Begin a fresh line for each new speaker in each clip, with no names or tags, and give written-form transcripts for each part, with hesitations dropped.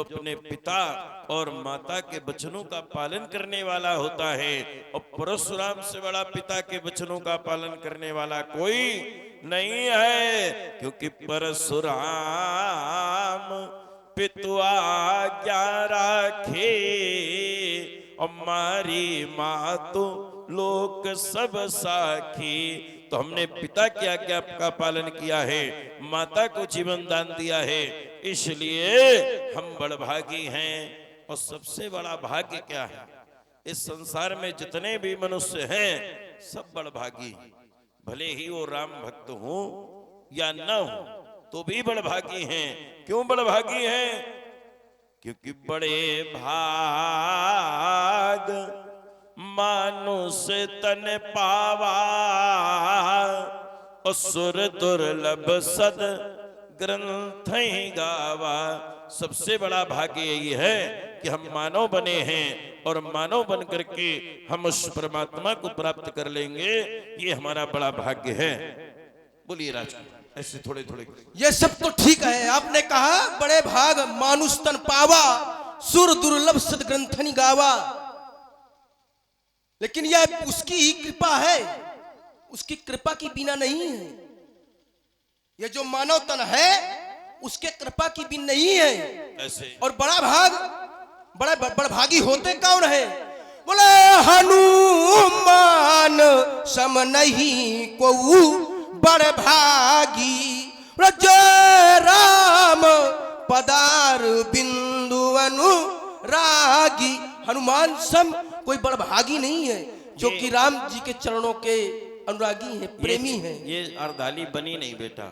अपने पिता और माता के वचनों का पालन करने वाला होता है, और परशुराम से बड़ा पिता के वचनों का पालन करने वाला कोई नहीं है, क्योंकि परशुराम पितुआ आज्ञा राखे और मारी माँ तो लोक सब साखी। तो हमने पिता की आज्ञा का पालन किया है, माता को जीवन दान दिया है, इसलिए हम बड़भागी हैं। और सबसे बड़ा भाग्य क्या है? इस संसार में जितने भी मनुष्य हैं सब बड़भागी, भले ही वो राम भक्त हो या न हो तो भी बड़भागी हैं। क्यों बड़भागी हैं? क्योंकि बड़े भाग मानुष तन पावा, असुर दुर्लभ सद ग्रंथ गावा। सबसे बड़ा भाग्य यही है कि हम मानव बने हैं, और मानव बन करके हम उस परमात्मा को प्राप्त कर लेंगे, ये हमारा बड़ा भाग्य है। बोलिए राजकुमार, ऐसे थोड़े थोड़े।
ये सब तो ठीक है, आपने कहा बड़े भाग मानुष तन पावा, सुर दुर्लभ सद ग्रंथनि गावा, लेकिन यह उसकी ही कृपा है, उसकी कृपा की बिना नहीं है। ये जो मानव तन है उसके कृपा की बिन नहीं है।
ऐसे
और बड़ा भागी होते कौन है? बोले हनुमान सम नहीं को बड़ भागी, जय राम पदार बिंदु अनुरागी। हनुमान सम कोई बड़ भागी नहीं है, जो कि राम जी के चरणों के अनुरागी है, प्रेमी है।
ये अर्धाली बनी नहीं बेटा,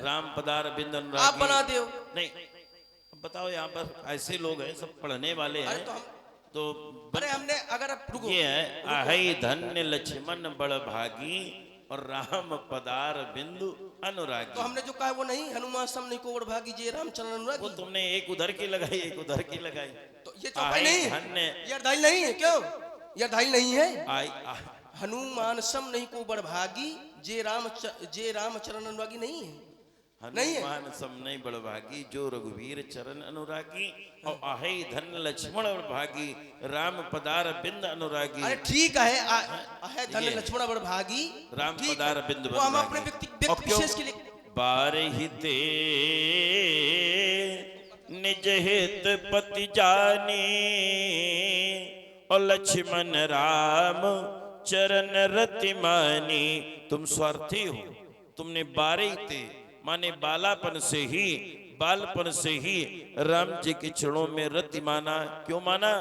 राम पदार बिंद अनुरागी
आप बना दो।
नहीं, बताओ यहाँ पर ऐसे लोग हैं, सब पढ़ने वाले हैं। तो
अरे हमने अगर रुको,
ये है आहई धन्य लक्ष्मण बड़ भागी और राम पदार बिंदु अनुरागी।
तो हमने जो कहा वो नहीं, हनुमान सम नहीं को बड़ भागी जय राम चरण अनुरागी।
वो तुमने एक उधर की लगाई, एक उधर की लगाई।
तो ये चौपाई नहीं है, ये अर्धाई नहीं है। क्यों ये अर्धाई नहीं है? हनुमान सम नहीं को बड़ भागी जय राम चरण अनुरागी नहीं है।
हनुमान सम नहीं बड़ भागी जो रघुवीर चरण अनुरागी, और आहई धन लक्ष्मण बड़ भागी राम पदार बिंद अनुरागी।
अरे ठीक है, आहे धन लक्ष्मण बड़ भागी
राम पदार बिंद,
वो हम अपने व्यक्ति विशेष के लिए
बारहिते निज हित पति जानी, और लक्ष्मण राम चरण रति मानी। तुम स्वार्थी हो, तुमने बारहिते माने बालापन से ही, बालपन से ही राम जी के चरणों में रति माना। क्यों माना?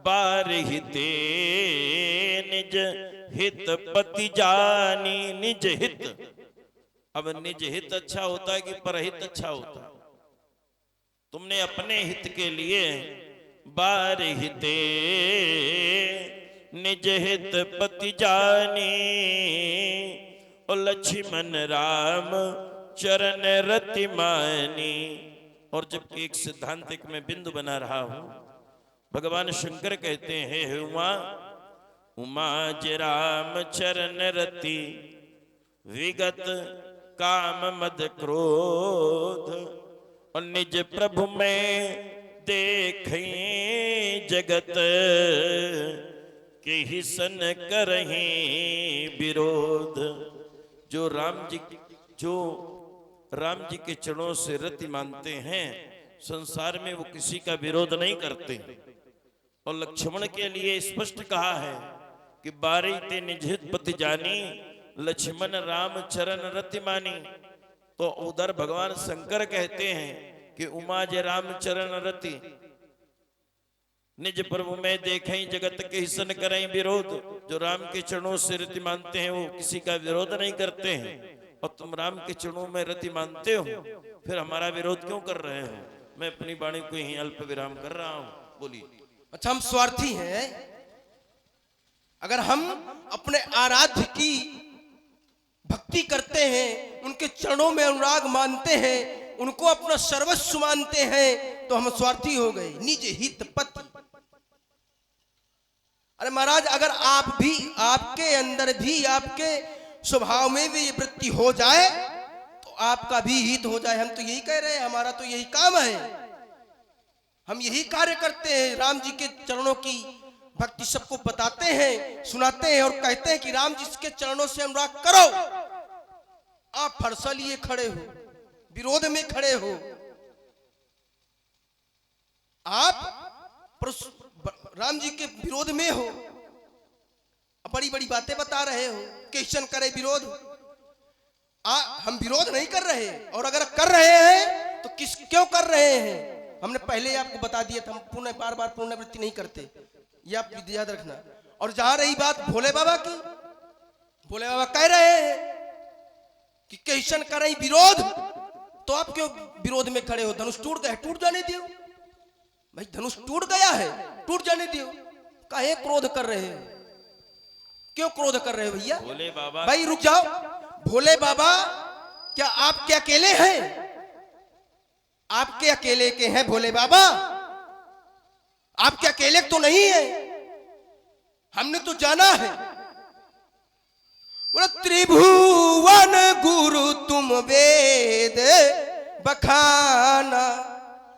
बारहिते निज हित पति जानी। निज हित, अब निज हित अच्छा होता है कि परहित अच्छा होता है? तुमने अपने हित के लिए बारहिते निज हित पति जानी, और लक्ष्मण राम चरण रति मानी। और जब एक सिद्धांतिक में बिंदु बना रहा हूं, भगवान शंकर कहते हैं हे उमा, उमा ज राम चरण रति विगत काम मद क्रोध, और निज प्रभु में देखें जगत के ही सन करहीं विरोध। जो राम जी के चरणों से रति मानते हैं, संसार में वो किसी का विरोध नहीं करते। और लक्ष्मण के लिए स्पष्ट कहा है कि बारहिते निज हित पति जानी, लक्ष्मण राम चरण रति मानी। तो उधर भगवान शंकर कहते हैं कि उमा जे राम चरण रति, निज प्रभु में देखें जगत के हिसन करें विरोध। जो राम के चरणों से रति मानते हैं वो किसी का विरोध नहीं करते हैं, और तुम राम के चरणों में रति मानते हो, फिर हमारा विरोध क्यों कर रहे हो? मैं अपनी वाणी को यहीं अल्प विराम कर रहा हूं। बोलिए।
अच्छा, हम स्वार्थी हैं। अगर हम अपने आराध्य की भक्ति करते हैं, उनके चरणों में अनुराग मानते हैं, उनको अपना सर्वस्व मानते हैं, तो हम स्वार्थी हो गए। निज हित पति। अरे महाराज, अगर आप भी, आपके अंदर भी, आपके स्वभाव में भी ये वृत्ति हो जाए तो आपका भी हित हो जाए। हम तो यही कह रहे हैं, हमारा तो यही काम है। हम यही कार्य करते हैं, राम जी के चरणों की भक्ति सबको बताते हैं, सुनाते हैं और कहते हैं कि राम जी के चरणों से अनुराग करो। आप फरसा लिए खड़े हो, विरोध में खड़े हो, आप राम जी के विरोध में हो, बड़ी बड़ी बातें बता रहे हो, कैसन करे विरोध। हम विरोध नहीं कर रहे, और अगर कर रहे हैं तो क्यों कर रहे हैं, हमने पहले आपको बता दिया था। हम पुनः बार बार पुनरावृत्ति नहीं करते, ये आप याद रखना। और जहां रही बात भोले बाबा की, भोले बाबा कह रहे हैं कि कैसन करें विरोध, तो आप क्यों विरोध में खड़े हो। धनुष टूट गए, टूट जाने दियो भाई, धनुष टूट गया है, टूट जाने दियो। काहे क्रोध कर रहे हो, क्यों क्रोध कर रहे हो भैया।
भोले बाबा
भाई रुक जाओ, भोले बाबा क्या आपके अकेले हैं, आपके अकेले के हैं भोले बाबा, आपके अकेले तो नहीं है, हमने तो जाना है। बोला त्रिभुवन गुरु तुम वेद बखाना,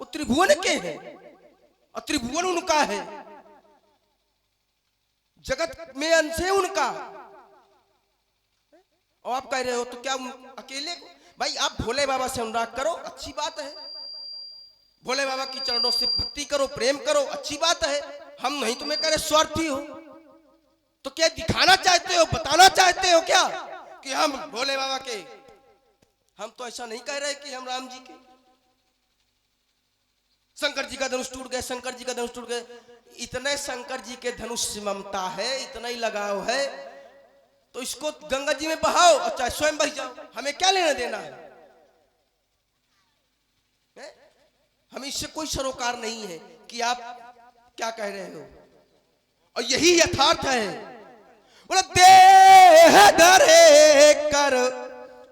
वो त्रिभुवन के हैं और त्रिभुवन उनका है, जगत में अंश है उनका, और आप कह रहे हो तो क्या अकेले। भाई आप भोले बाबा से अनुराग करो, अच्छी बात है, भोले बाबा की चरणों से भक्ति करो, प्रेम करो, अच्छी बात है। हम नहीं तुम्हें कह रहे स्वार्थी हो, तो क्या दिखाना चाहते हो, बताना चाहते हो क्या कि हम भोले बाबा के। हम तो ऐसा नहीं कह रहे कि हम राम जी के। शंकर जी का धनुष टूट गए, शंकर जी का धनुष टूट गए, इतने शंकर जी के धनुष से ममता है, इतना ही लगाव है, तो इसको गंगा जी में बहाओ और चाहे स्वयं बह जाओ, हमें क्या लेना देना है। हमें इससे कोई सरोकार नहीं है कि आप क्या कह रहे हो, और यही यथार्थ है। बोला देह धरे कर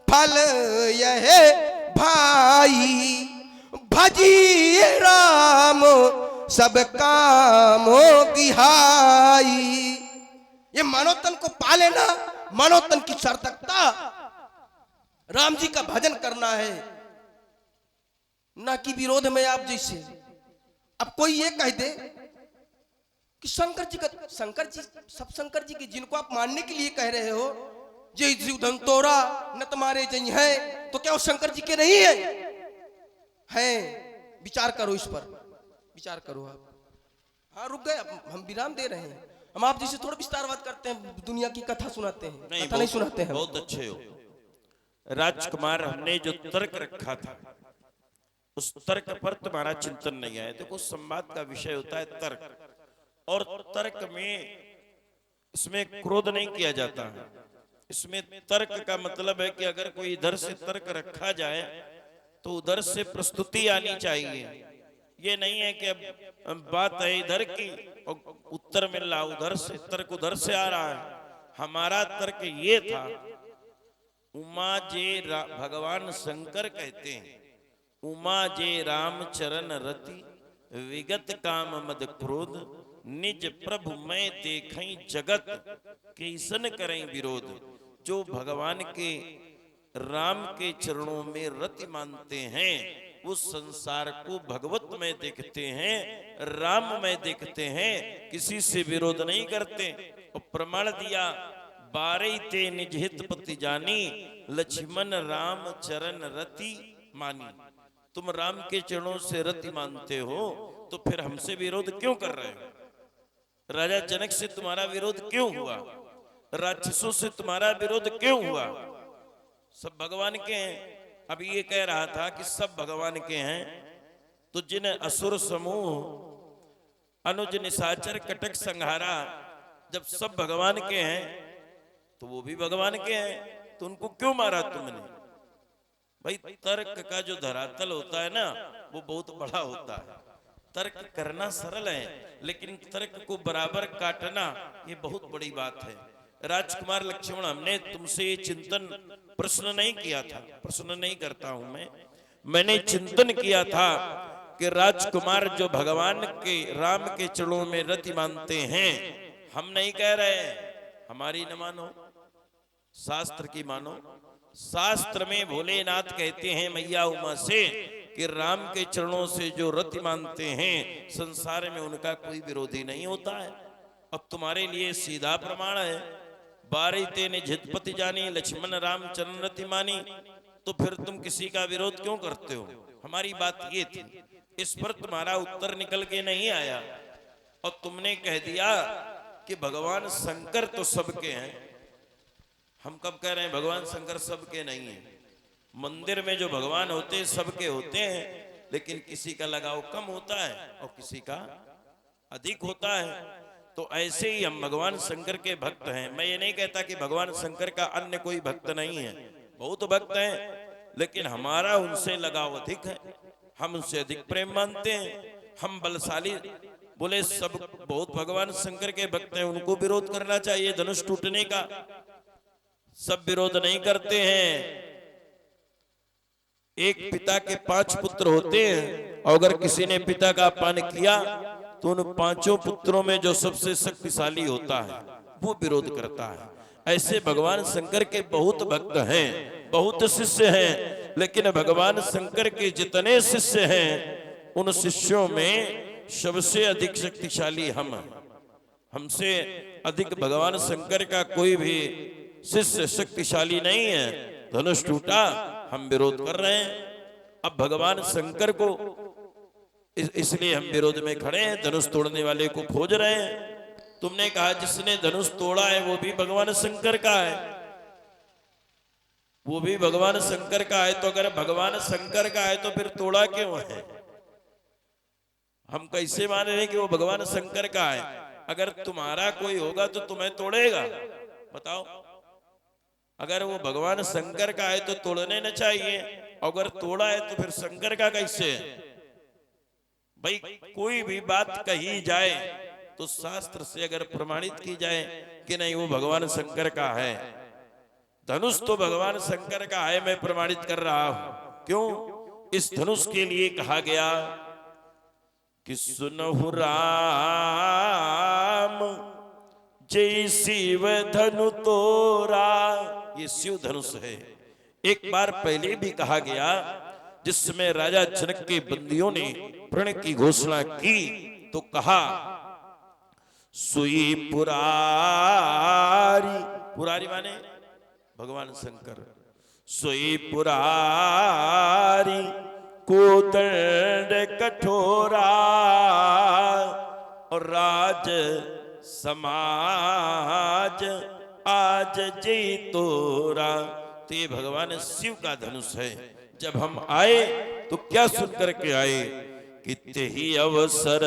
फल यह भाई, भजी राम सब कामों की हाई। ये मानव तन को पा लेना, मानव तन की सार्थकता, राम जी का भजन करना है, ना कि विरोध में आप जैसे। अब कोई ये कह दे कि शंकर जी का, शंकर जी सब शंकर जी के जिनको आप मानने के लिए कह रहे हो, जय जीवधन तोरा न तुम्हारे जय है, तो क्या वो शंकर जी के नहीं है? हैं, विचार करो इस पर, विचार करो आप। हाँ रुक गए, हम विराम दे रहे हैं, हम आप जैसे थोड़ा विस्तारवाद करते हैं, दुनिया की कथा सुनाते हैं, कथा नहीं सुनाते हैं।
बहुत अच्छे हो राजकुमार, हमने जो तर्क रखा था उस तर्क पर तुम्हारा चिंतन नहीं आया। देखो संवाद का विषय होता है तर्क, और तर्क में इसमें क्रोध नहीं किया जाता है। इसमें तर्क का मतलब है कि अगर कोई इधर से तर्क रखा जाए तो उधर से प्रस्तुति आनी चाहिए। ये नहीं है कि अब बात है इधर की और उत्तर मिल रहा उधर से, तर्क उधर से आ रहा है। हमारा तर्क ये था, उमा जे भगवान शंकर कहते हैं, उमा जे राम चरण रति, विगत काम मद क्रोध, निज प्रभु मैं देखई जगत, कैसन करें विरोध। जो भगवान के राम के चरणों में रति मानते हैं, उस संसार को भगवत में देखते हैं, राम में देखते हैं, किसी से विरोध नहीं करते। और प्रमाण दिया, बारह ते निज हित पति जानी, लक्ष्मण राम चरण रति मानी। तुम राम के चरणों से रति मानते हो, तो फिर हमसे विरोध क्यों कर रहे हो? राजा जनक से तुम्हारा विरोध क्यों हुआ? राक्षसों से तुम्हारा विरोध क्यों हुआ? सब भगवान के हैं। अभी ये कह रहा था कि सब भगवान के हैं, तो जिन असुर समूह अनुज निशाचर कटक संहारा, जब सब भगवान के हैं तो वो भी भगवान के हैं, तो उनको क्यों मारा तुमने? भाई तर्क का जो धरातल होता है ना, वो बहुत बड़ा होता है। तर्क करना सरल है, लेकिन तर्क को बराबर काटना ये बहुत बड़ी बात है। राजकुमार लक्ष्मण, हमने तुमसे ये चिंतन प्रश्न नहीं किया था, प्रश्न नहीं करता हूं मैंने चिंतन किया था कि राजकुमार जो भगवान के राम के चरणों में रति मानते हैं, हम नहीं कह रहे हमारी न मानो, शास्त्र की मानो। शास्त्र में भोलेनाथ कहते हैं मैया उमा से कि राम के चरणों से जो रति मानते हैं संसार में उनका कोई विरोधी नहीं होता है। अब तुम्हारे लिए सीधा प्रमाण है, बारी तेने झितपति जानी लक्ष्मण राम चरण रति मानी, तो फिर तुम किसी का विरोध क्यों करते हो? हमारी बात ये थी, इस पर तुम्हारा उत्तर निकल के नहीं आया और तुमने कह दिया कि भगवान शंकर तो सबके हैं। हम कब कह रहे हैं भगवान शंकर सबके नहीं है? मंदिर में जो भगवान होते हैं सबके होते हैं, लेकिन किसी का लगाव कम होता है और किसी का अधिक होता है। तो ऐसे ही हम भगवान शंकर के भक्त हैं। मैं ये नहीं कहता कि भगवान शंकर का अन्य कोई भक्त नहीं है, बहुत भक्त हैं, लेकिन हमारा उनसे लगाव अधिक है, हम उनसे अधिक प्रेम मानते हैं, हम बलशाली। बोले सब बहुत भगवान शंकर के भक्त हैं, उनको विरोध करना चाहिए धनुष टूटने का। सब विरोध नहीं करते हैं। एक पिता के 5 पुत्र होते हैं और अगर किसी ने पिता का अपमान किया तो उन 5 पुत्रों में जो सबसे शक्तिशाली होता है वो विरोध करता है। ऐसे भगवान शंकर के बहुत भक्त हैं, बहुत शिष्य हैं, लेकिन भगवान शंकर के जितने शिष्य हैं उन शिष्यों में सबसे अधिक शक्तिशाली हम हैं। हमसे अधिक भगवान शंकर का कोई भी शिष्य शक्तिशाली नहीं है। धनुष टूटा, हम विरोध कर रहे हैं। अब भगवान शंकर को इसलिए हम विरोध में खड़े हैं, धनुष तोड़ने वाले को खोज रहे हैं। तुमने कहा जिसने धनुष तोड़ा है वो भी भगवान शंकर का है, वो भी भगवान शंकर का है। तो अगर भगवान शंकर का है तो फिर तोड़ा क्यों है? हम कैसे मान रहे हैं कि वो भगवान शंकर का है? अगर तुम्हारा कोई होगा तो तुम्हें तोड़ेगा? बताओ। अगर वो भगवान शंकर का है तो तोड़ने न चाहिए, अगर तोड़ा है तो फिर शंकर का कैसे है? भाई कोई भी बात कही जाए तो शास्त्र से अगर प्रमाणित की जाए कि नहीं वो भगवान शंकर का है, धनुष तो भगवान शंकर का है, मैं प्रमाणित कर रहा हूं। क्यों? इस धनुष के लिए कहा गया कि सुनहु राम जय शिव धनु तोरा, ये शिव धनुष है। एक बार पहले भी कहा गया जिसमें राजा जनक के बंदियों ने प्रण की घोषणा की तो कहा सुई पुरारी, पुरारी माने भगवान शंकर, सुई पुरारी कोदंड कठोरा और राज समाज आज जी तोरा। तो ये भगवान शिव का धनुष है। जब हम आए तो क्या सुन करके आए कि तेहि अवसर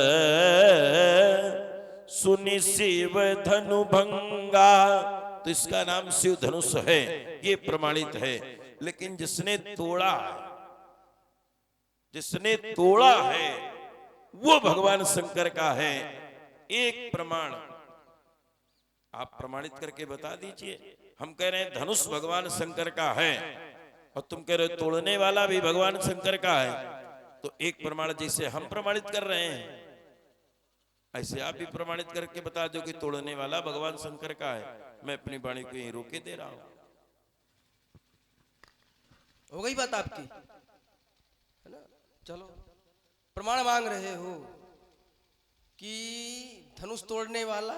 सुनि शिव धनु भंगा, तो इसका नाम शिव धनुष है, ये प्रमाणित है। लेकिन जिसने तोड़ा है वो भगवान शंकर का है। एक प्रमाण आप प्रमाणित करके बता दीजिए। हम कह रहे हैं धनुष भगवान शंकर का है और तुम कह रहे हो तोड़ने वाला भी भगवान शंकर का है, तो एक प्रमाण जैसे हम प्रमाणित कर रहे हैं ऐसे आप भी प्रमाणित करके बता दो कि तोड़ने वाला भगवान शंकर का है। मैं अपनी वाणी को यहीं रोके दे रहा हूं।
हो गई बात आपकी, है ना? चलो प्रमाण मांग रहे हो कि धनुष तोड़ने वाला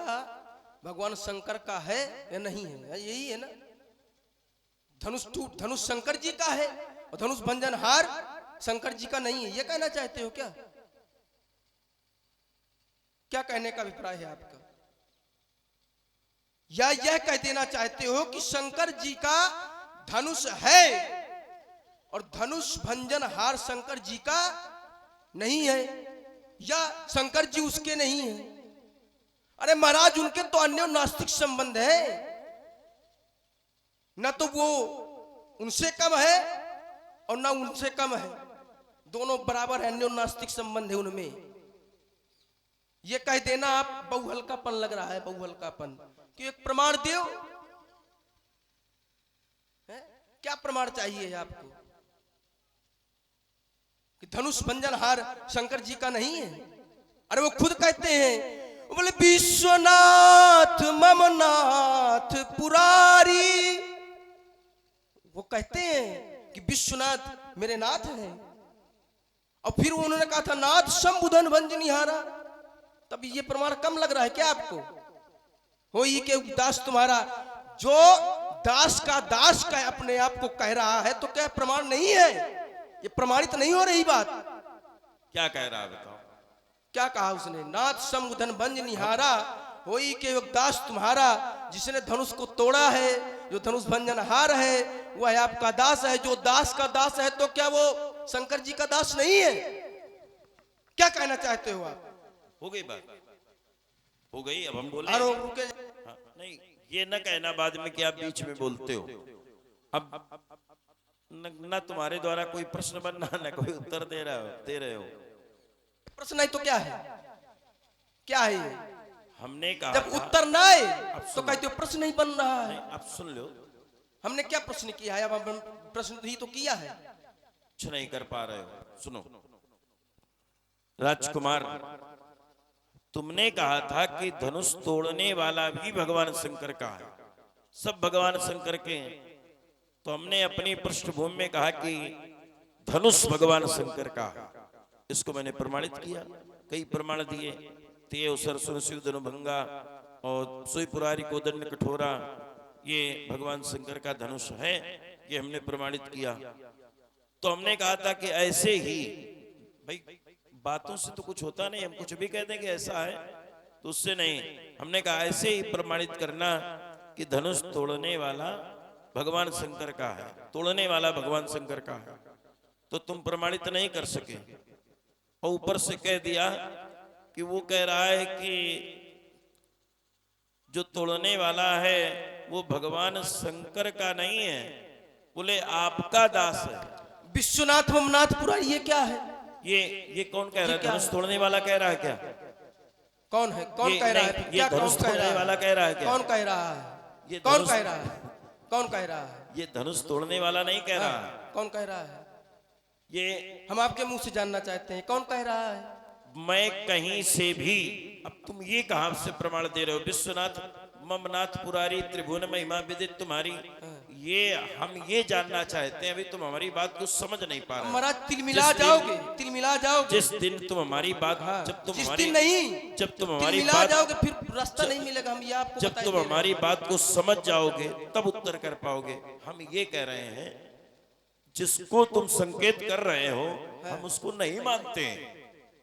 भगवान शंकर का है या नहीं है, यही है ना? धनुष शंकर जी का है और धनुष भंजनहार शंकर जी का नहीं है, ये कहना चाहते हो क्या? क्या कहने का अभिप्राय है आपका? या यह कह देना चाहते हो कि शंकर जी का धनुष है और धनुष भंजनहार शंकर जी का नहीं है, या शंकर जी उसके नहीं है? अरे महाराज उनके तो अन्य नास्तिक संबंध है, न तो वो उनसे कम है और न उनसे कम है, दोनों बराबर है, अन्य नास्तिक संबंध है उनमें। ये कह देना आप बहु हल्कापन लग रहा है, बहु हल्कापन। कि एक प्रमाण दो, क्या प्रमाण चाहिए आपको कि धनुष भंजनहार शंकर जी का नहीं है? अरे वो खुद कहते हैं, बोले विश्वनाथ ममनाथ पुरारी, वो कहते हैं कि विश्वनाथ मेरे नाथ हैं, और फिर उन्होंने कहा था नाथ शंभुधन भंजनिहारा, तब ये प्रमाण कम लग रहा है क्या आपको? हो ये के दास तुम्हारा, जो दास का अपने आप को कह रहा है तो क्या प्रमाण नहीं है? ये प्रमाणित नहीं हो रही बात।
क्या कह रहा है बताओ?
क्या कहा उसने? नाथ शंभुधन भंजनिहारा, होई के दास तुम्हारा, जिसने धनुष को तोड़ा है, जो धनुष भंजनहार है, वह है आपका दास है। जो दास का दास है तो क्या वो शंकर जी का दास नहीं है? क्या कहना चाहते हो आप?
हो गई बात, हो गई। अब हम बोले
अरे रुके,
हाँ, नहीं ये न कहना बाद में कि आप बीच में बोलते हो। अब न तुम्हारे द्वारा कोई प्रश्न बनना, न कोई उत्तर दे रहे हो।
प्रश्न है तो क्या है? क्या है ये?
हमने कहा
जब
था,
उत्तर ना आए तो
सुनो।
कहते हो प्रश्न नहीं बन रहा है।
आप सुन लो।
हमने क्या प्रश्न किया है? अब हम प्रश्न ही तो किया है।
कुछ नहीं कर पा रहे हो। सुनो राजकुमार, तुमने कहा था कि धनुष तोड़ने वाला भी भगवान शंकर का है, सब भगवान शंकर के हैं। तो हमने अपनी पृष्ठभूमि में कहा कि धनुष भगवान शंकर का है। इसको मैंने प्रमाणित किया, कई प्रमाण दिए। ते अवसर सुरसिव धनुभंगा और सोई पुरारी कोदंड कठोरा, ये भगवान शंकर का धनुष है, ये हमने प्रमाणित किया। तो हमने कहा था कि ऐसे ही, भाई बातों से तो कुछ होता नहीं, हम कुछ भी कह दें कि ऐसा है तो उससे नहीं। हमने कहा ऐसे ही प्रमाणित करना कि धनुष तोड़ने वाला भगवान शंकर का है, तोड़ने वाला भगवान शंकर का है। तो तुम प्रमाणित नहीं कर सके और ऊपर से कह दिया कि वो कह रहा है कि जो तोड़ने वाला है वो भगवान शंकर का नहीं है, बोले आपका दास है।
विश्वनाथ ममनाथ पुरारी, ये क्या है?
ये कौन कह रहा है?
क्या
धनुष तोड़ने वाला कह रहा है क्या?
कौन है? कौन कह रहा है?
ये
क्या कौन
धनुष
कह रहा
तोड़ने
है?
वाला कह रहा है क्या?
कौन कह रहा है?
ये
कौन
धनुष-
कह रहा है? कौन कह रहा है?
ये धनुष तोड़ने वाला नहीं कह रहा है।
कौन कह रहा है?
ये
हम आपके मुंह से जानना चाहते हैं, कौन कह रहा है?
मैं कहीं से भी, अब तुम ये कहां से प्रमाण दे रहे हो? विश्वनाथ ममनाथ पुरारी त्रिभुवन महिमा विदित तुम्हारी, ये हम ये जानना चाहते हैं। अभी तुम हमारी बात को समझ नहीं पा रहे हो।
महाराज तिलमिला
जिस दिन-
जाओगे, तिलमिला जाओगे।
जिस दिन तुम हमारी बात, जब तुम
जिस
हमारी
दिन नहीं,
जब तुम हमारी
तिलमिला
बात
जाओगे फिर रास्ता नहीं मिलेगा। हम ये आपको
जब
बताए
तुम
दे रहे हैं।
हमारी बात को समझ जाओगे तब उत्तर कर पाओगे। हम ये कह रहे हैं जिसको तुम संकेत कर रहे हो हम उसको नहीं मानते हैं।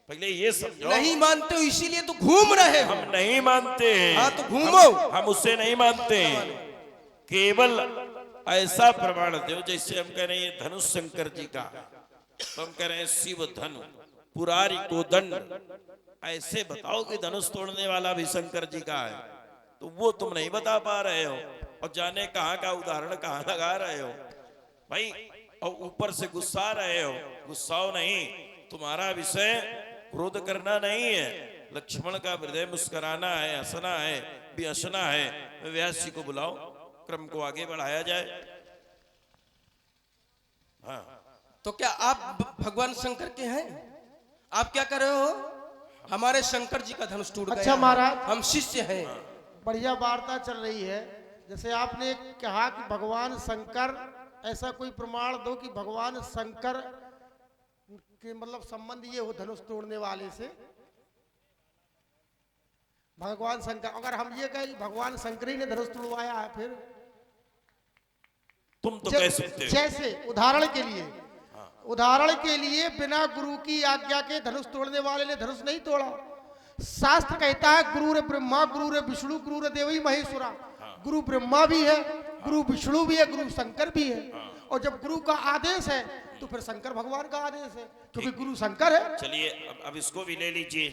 पहले ये समझो,
नहीं मानते हो इसीलिए तो घूम रहे हो।
हम नहीं मानते हैं।
हाँ तो घूमो।
हम उसे नहीं मानते हैं। केवल ऐसा प्रमाण दो, जैसे हम कह रहे हैं ये धनुष शंकर जी का, तो हम कह रहे हैं शिव धनु पुरारी को दंड, ऐसे बताओ कि धनुष तोड़ने वाला भी शंकर जी का है। तो वो तुम नहीं बता पा रहे हो और जाने कहाँ का उदाहरण कहाँ लगा रहे हो भाई, और ऊपर से गुस्सा रहे हो। गुस्साओ नहीं, तुम्हारा विषय क्रोध करना नहीं है। लक्ष्मण का हृदय मुस्कुराना है, हंसना है, भी हंसना है। व्यास जी को बुलाओ, क्रम को आगे बढ़ाया जाए। हाँ,
तो क्या आप भगवान शंकर के हैं? आप क्या कर रहे हो? हमारे शंकर जी का धनुष टूट गया।
अच्छा महाराज,
हम शिष्य हैं।
बढ़िया वार्ता चल रही है। जैसे आपने कहा कि भगवान शंकर, ऐसा कोई प्रमाण दो कि भगवान शंकर के मतलब संबंध ये हो धनुष तोड़ने वाले से। भगवान शंकर, अगर हम ये कहें भगवान शंकर ही ने धनुष तोड़वाया है, फिर
तुम तो कह सकते हो।
जैसे उदाहरण के लिए बिना गुरु की आज्ञा के धनुष तोड़ने वाले ने धनुष नहीं तोड़ा। शास्त्र कहता है गुरु रे ब्रह्मा, गुरु रे विष्णु, गुरु रे देवी महेश्वरा। गुरु ब्रह्मा भी है, गुरु विष्णु भी है, गुरु शंकर भी है। और जब गुरु का आदेश है तो फिर शंकर भगवान का आदेश है, क्योंकि गुरु शंकर है।
चलिए अब इसको भी ले लीजिए।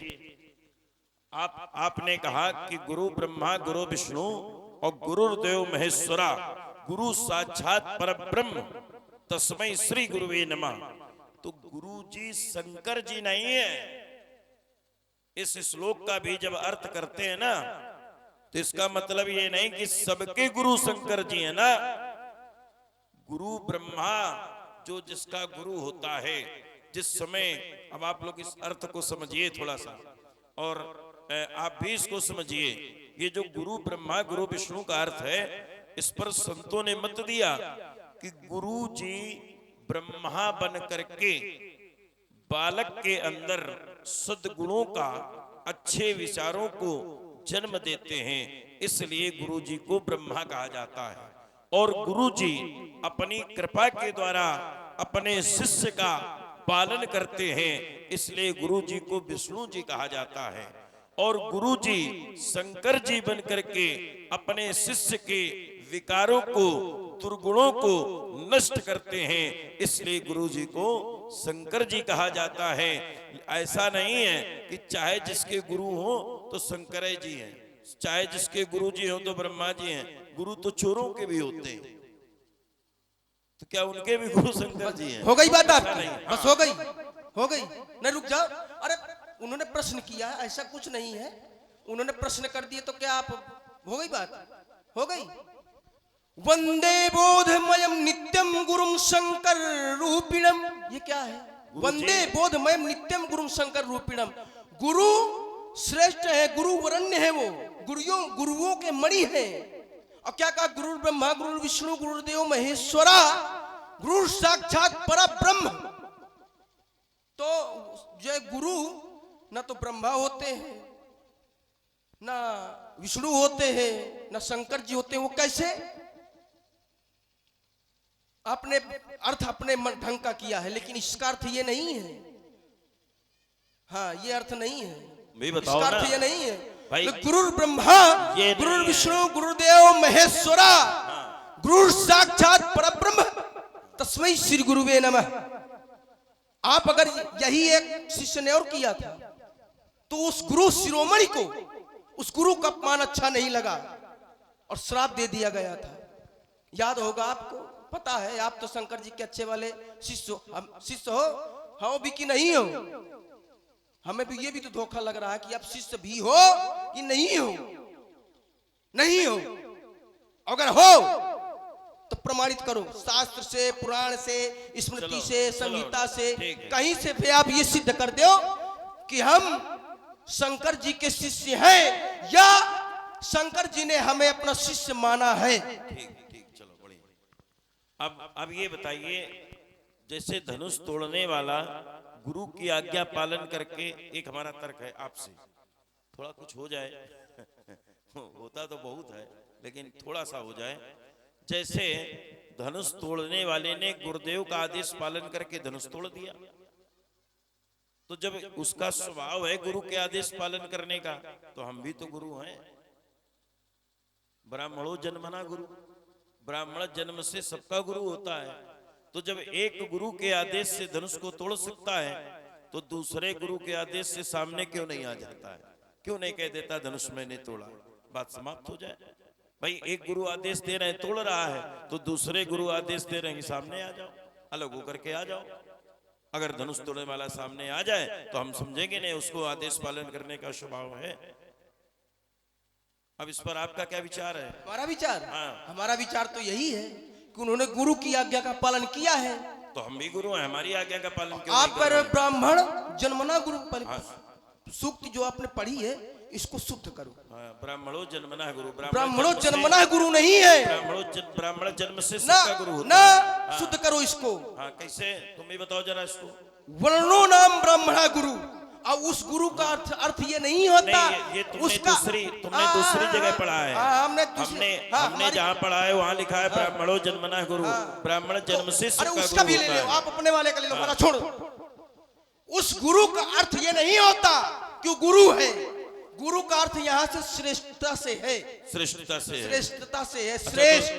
आपने कहा कि गुरु ब्रह्मा, गुरु विष्णु और गुरुदेव महेश्वरा, गुरु साक्षात परब्रह्म, तस्मै श्री गुरुवे नमः। तो गुरु जी शंकर जी नहीं है। इस श्लोक का भी जब अर्थ करते हैं ना, तो इसका मतलब ये नहीं कि सबके गुरु शंकर जी है ना। गुरु ब्रह्मा जो जिसका गुरु होता है, जिस समय, अब आप लोग इस अर्थ को समझिए थोड़ा सा, और आप भी इसको समझिए। ये जो गुरु ब्रह्मा गुरु विष्णु का अर्थ है, इस पर संतों ने मत दिया कि गुरु जी ब्रह्मा बन करके बालक के अंदर सद्गुणों का, अच्छे विचारों को जन्म देते हैं। इसलिए गुरु जी को ब्रह्मा कहा जाता है। और गुरु जी अपनी कृपा के द्वारा अपने शिष्य का पालन करते हैं, इसलिए गुरु जी को विष्णु जी कहा जाता है। और गुरु जी शंकर जी बन करके अपने शिष्य के विकारों को, दुर्गुणों को नष्ट करते हैं, इसलिए गुरु जी को शंकर जी कहा जाता है। ऐसा नहीं है कि चाहे जिसके गुरु हो तो शंकर जी हैं, चाहे जिसके गुरु जी हो तो ब्रह्मा जी हैं। गुरु तो चोरों के भी होते हैं, तो क्या उनके भी गुरु शंकर जी हैं?
हो गई बात
ऐसा नहीं।
आपकी, बस हो गई, हो गई। नहीं रुक जाओ, अरे उन्होंने प्रश्न किया, ऐसा कुछ नहीं है। उन्होंने प्रश्न कर दिए तो क्या आप, हो गई बात, हो गई। वंदे बोधमयम नित्यम गुरुम शंकर रूपिणम, ये क्या है? वंदे बोधमयम नित्यम गुरुम शंकर रूपिणम। गुरु श्रेष्ठ है, गुरु वरण्य है, वो गुरुओं के मणि है। और क्या कहा? गुरु ब्रह्मा गुरु विष्णु गुरुदेव महेश्वरा, गुरु साक्षात परब्रह्म। तो जो गुरु न तो ब्रह्मा होते हैं, ना विष्णु होते हैं, ना शंकर जी होते हैं। वो कैसे? आपने अर्थ अपने ढंग का किया है, लेकिन इसका अर्थ ये नहीं है। हाँ, ये अर्थ नहीं है,
भी बताओ
इसका
ना
अर्थ ये नहीं है
भाई।
तो गुरु ब्रह्मा
ये
गुरु
नहीं
विष्णु गुरुदेव महेश्वरा, गुरु साक्षात परब्रह्म, तस्मै श्री गुरुवे नमः। आप अगर यही एक शिष्य ने और किया था तो उस गुरु शिरोमणि को, उस गुरु का अपमान अच्छा नहीं लगा और श्राप दे दिया गया था। याद होगा आपको, पता है, आप तो शंकर जी के अच्छे वाले शिष्य हो। हम शिष्य हो भी कि नहीं हो? हमें भी ये भी तो धोखा लग रहा है कि आप शिष्य भी हो कि नहीं हो। नहीं हो, अगर हो तो प्रमाणित करो, शास्त्र से, पुराण से, स्मृति
चलो,
से,
चलो,
संहिता से,
ठीक है।
कहीं से भी आप ये सिद्ध कर दो कि हम शंकर जी के शिष्य हैं या शंकर जी ने हमें अपना शिष्य माना है।
ठीक ठीक, चलो बढ़िया। अब ये बताइए, जैसे धनुष तोड़ने वाला गुरु की आज्ञा पालन करके, एक हमारा तर्क है आपसे, थोड़ा कुछ हो जाए होता तो बहुत है लेकिन थोड़ा सा हो जाए। जैसे धनुष तोड़ने वाले ने गुरुदेव का आदेश पालन करके धनुष तोड़ दिया, तो जब उसका स्वभाव है गुरु के आदेश पालन करने का, तो हम भी तो गुरु हैं। ब्राह्मणों जन्मना गुरु, ब्राह्मण जन्म से सबका गुरु होता है। तो जब एक गुरु के आदेश से धनुष को तोड़ सकता है, तो दूसरे गुरु के आदेश से सामने क्यों नहीं आ जाता है? क्यों नहीं कह देता धनुष मैंने तोड़ा, बात समाप्त हो जाए। भाई एक गुरु आदेश दे रहे हैं, तोड़ रहा है, तो दूसरे गुरु आदेश दे रहे हैं, सामने आ जाओ, अलग होकर के आ जाओ। अगर धनुष तोड़ने वाला सामने आ जाए तो हम समझेंगे नहीं उसको आदेश पालन करने का स्वभाव है। अब इस पर आपका क्या विचार है?
हमारा विचार,
हाँ।
हमारा विचार तो यही है कि उन्होंने गुरु की आज्ञा का पालन किया है।
तो हम भी गुरु हैं, हमारी आज्ञा का पालन क्यों
आप
नहीं
पर
कर रहे?
ब्राह्मण जन्मना गुरु,
हाँ।
सूक्त जो आपने पढ़ी है इसको शुद्ध करो।
हाँ, ब्राह्मणों जन्मना गुरु,
ब्राह्मणों
जन्म से-
जन्मना गुरु नहीं है
ब्राह्मण जन्म से
ना,
सबका गुरु होता
ना
है। हाँ,
शुद्ध करो इसको।
हाँ, कैसे? तुम भी बताओ जरा इसको।
वर्णो नाम ब्राह्मणा गुरु, अब उस गुरु का अर्थ ये नहीं होता।
नहीं, ये तुमने
उसका
तुमने दूसरी जगह पढ़ा है।
हमने
हमने जहाँ पढ़ा है वहाँ लिखा है ब्राह्मणों जन्मना गुरु, ब्राह्मण जन्म से
अरे
सबका
उसका
गुरु
भी ले
होता
लो,
है।
आप अपने वाले का ले लो, हमारा छोड़ो। उस गुरु का अर्थ ये नहीं होता कि गुरु है। गुरु का अर्थ यहाँ से श्रेष्ठता से है,
श्रेष्ठता से है।
श्रेष्ठता से है,
अच्छा,
श्रेष्ठ।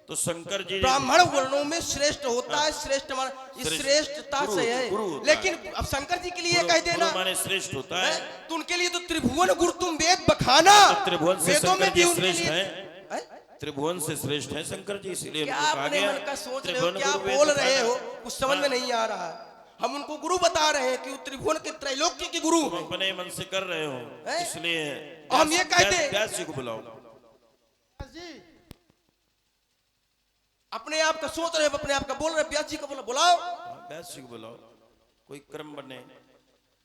तो शंकर जी
ब्राह्मण वर्णों में श्रेष्ठ होता है, श्रेष्ठ माना, इस
श्रेष्ठ।
श्रेष्ठता
गुरु-
से है।
गुरु होता
लेकिन अब शंकर जी के लिए कह देना,
गुरु माने श्रेष्ठ होता है।
तो उनके लिए तो त्रिभुवन गुरु तुम वेद बखाना,
तो त्रिभुवन से
वेदों में
शंकर
भी
जी
उनके
श्रेष्ठ
लिए
हैं। त्रिभुवन से श्रेष्ठ है शंकर जी, इसलिए
क्या
उनको कहा
अपने
गया
मन का सोच रहे हो,
त्रिभुवन
क्या
गुरु वेद
बोल रहे
बखाना।
हो, कुछ समझ में नहीं आ रहा। हम उनको गुरु बता रहे हैं कि वो त्रिभुवन के त्रैलोक्य के गुरु
तुम
हैं।
अपने मन से कर रहे हो,
हैं?
इसलिए
और हम ये कहते हैं-
व्यास जी को बुलाओ।
जी
अपने आप का सोच रहे हो, अपने आप का बोल रहे, व्यास जी को बोलो, बुलाओ।
हाँ, व्यास जी को बुलाओ, कोई क्रम बने।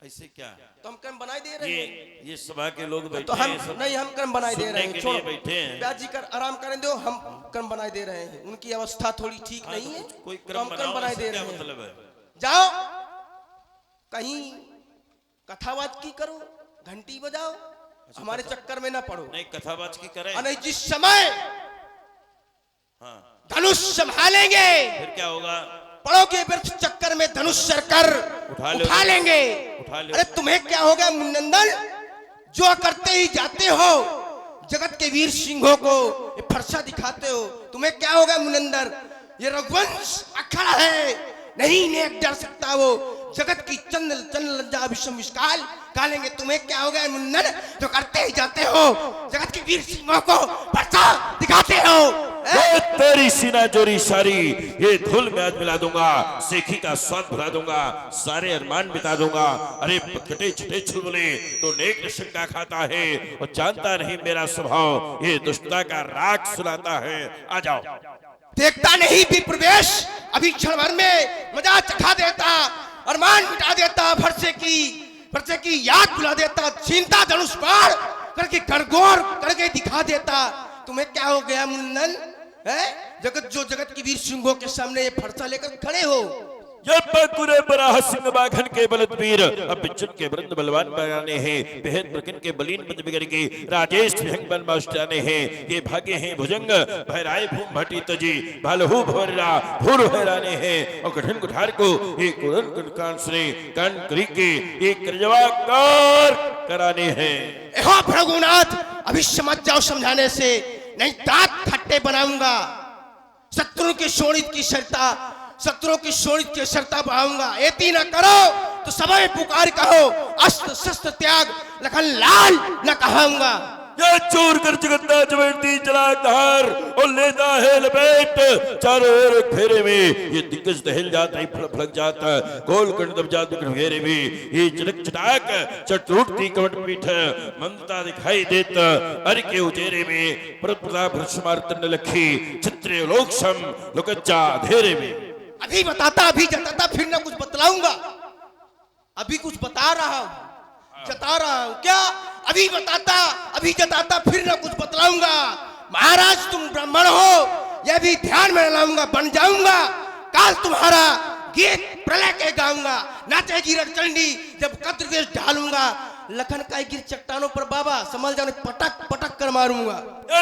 ऐसे क्या है?
तो हम क्रम बनाई दे रहे हैं,
ये सभा के लोग बैठे
तो हम
हैं, सब
नहीं, हम क्रम बनाई दे
सुनने
रहे हैं।
के
छोड़ो,
लिए बैठे हैं।
व्यास जी कर आराम करें दो, हम क्रम बनाई दे रहे हैं। उनकी अवस्था थोड़ी ठीक
हाँ,
नहीं है,
कोई
तो
क्रम
हम क्रम
बनाओ,
बनाई
इससे
दे
क्या
रहे हैं।
मतलब है?
जाओ, कहीं कथावाद की करो, घंटी बजाओ, हमारे चक्कर में ना पड़ो।
नहीं कथाबाज की करें।
और नहीं, जिस समय
हाँ
धनुष संभालेंगे
फिर क्या होगा?
पड़ोगे व्यर्थ चक्कर में, धनुष सरकर उठा लेंगे।
उठा लो।
अरे तुम्हें क्या हो गया मुनंदन, जो करते ही जाते हो, जगत के वीर सिंहों को ये फरसा दिखाते हो। तुम्हें क्या हो गया मुनंदन, ये रघुवंश अखड़ा है, नहीं नेक डर सकता वो, जगत की चंद चंद लज्जा विश्व विशाल कालेंगे। तुम्हें क्या हो गया मुनंदन, जो करते ही जाते हो, जगत के वीर सिंहों को फरसा दिखाते हो।
ये तेरी सीना जोरी सारी, ये धूल में आज मिला दूंगा, सेखी का स्वाद भुला दूंगा, सारे अरमान बिता दूंगा। अरे पटखटे छठे छुलबुले तो नेक शंका खाता है और जानता नहीं मेरा स्वभाव, ये दुष्टता का राग सुनाता है। आ जाओ।
देखता नहीं भी प्रवेश, अभी क्षण भर में मजा चखा देता, अरमान मिटा देता, फरसे की याद भुला देता, छीनता धनुष बाण करके गड़गोर करके दिखा देता। तुम्हें क्या हो गया मुन्नन, है जगत की वीर सिंहों के सामने ये फरसा लेकर खड़े हो।
ये पकुरे बराह सिंह बाघन के बलदवीर, अब बिच्छुन के वृंद बलवान बयाने हैं, बेहद प्रकिन के बलीन बंद बिगड़ के राजेश विहंग बन मास्टाने हैं। ये भागे हैं भुजंग भैराए भूम भटी तजी, भालहू भवरा भूर भैराने हैं, और कठिन कुठार को ये कुरन कुनकान सुने कान करी के ये करजवाकार कराने हैं।
एहो भृगुनाथ, अभी समझ जाओ समझाने से, नहीं दांत खट्टे बनाऊंगा, शत्रु की शोणित की शर्ता बढ़ाऊंगा। एती ना करो तो समय पुकार कहो, अस्त्र शस्त्र त्याग लखन लाल न कहूंगा।
ये चोर कर जगन्ना जवेती चला धार और लेता है लपेट, चारों ओर फेरे में ये दिग्गज दहल जाता, फड़क जाता, गोल कंड दब जाता घेरे में, ये चटक चटाक चटरूटती कवट पीठ मंदता दिखाई देता, अर के उचेरे में प्रताप भ्रष्मार्तन लखी चित्रे लोकसम लोकच्चा धेरे में।
अभी बताता, अभी जताता, फिर ना कुछ बतलाऊंगा। अभी कुछ बता रहा हूं, जता रहा हूं क्या? अभी बताता, अभी जताता, फिर ना कुछ बतलाऊंगा। महाराज तुम ब्राह्मण हो, यह भी ध्यान में लाऊंगा, बन जाऊंगा काल तुम्हारा गीत प्रलय के गाऊंगा। नाचेगी रणचंडी जब कद्रवेश ढालूंगा, लखन का गिर चट्टानों पर बाबा समझ जाओ, पटक पटक कर मारूंगा।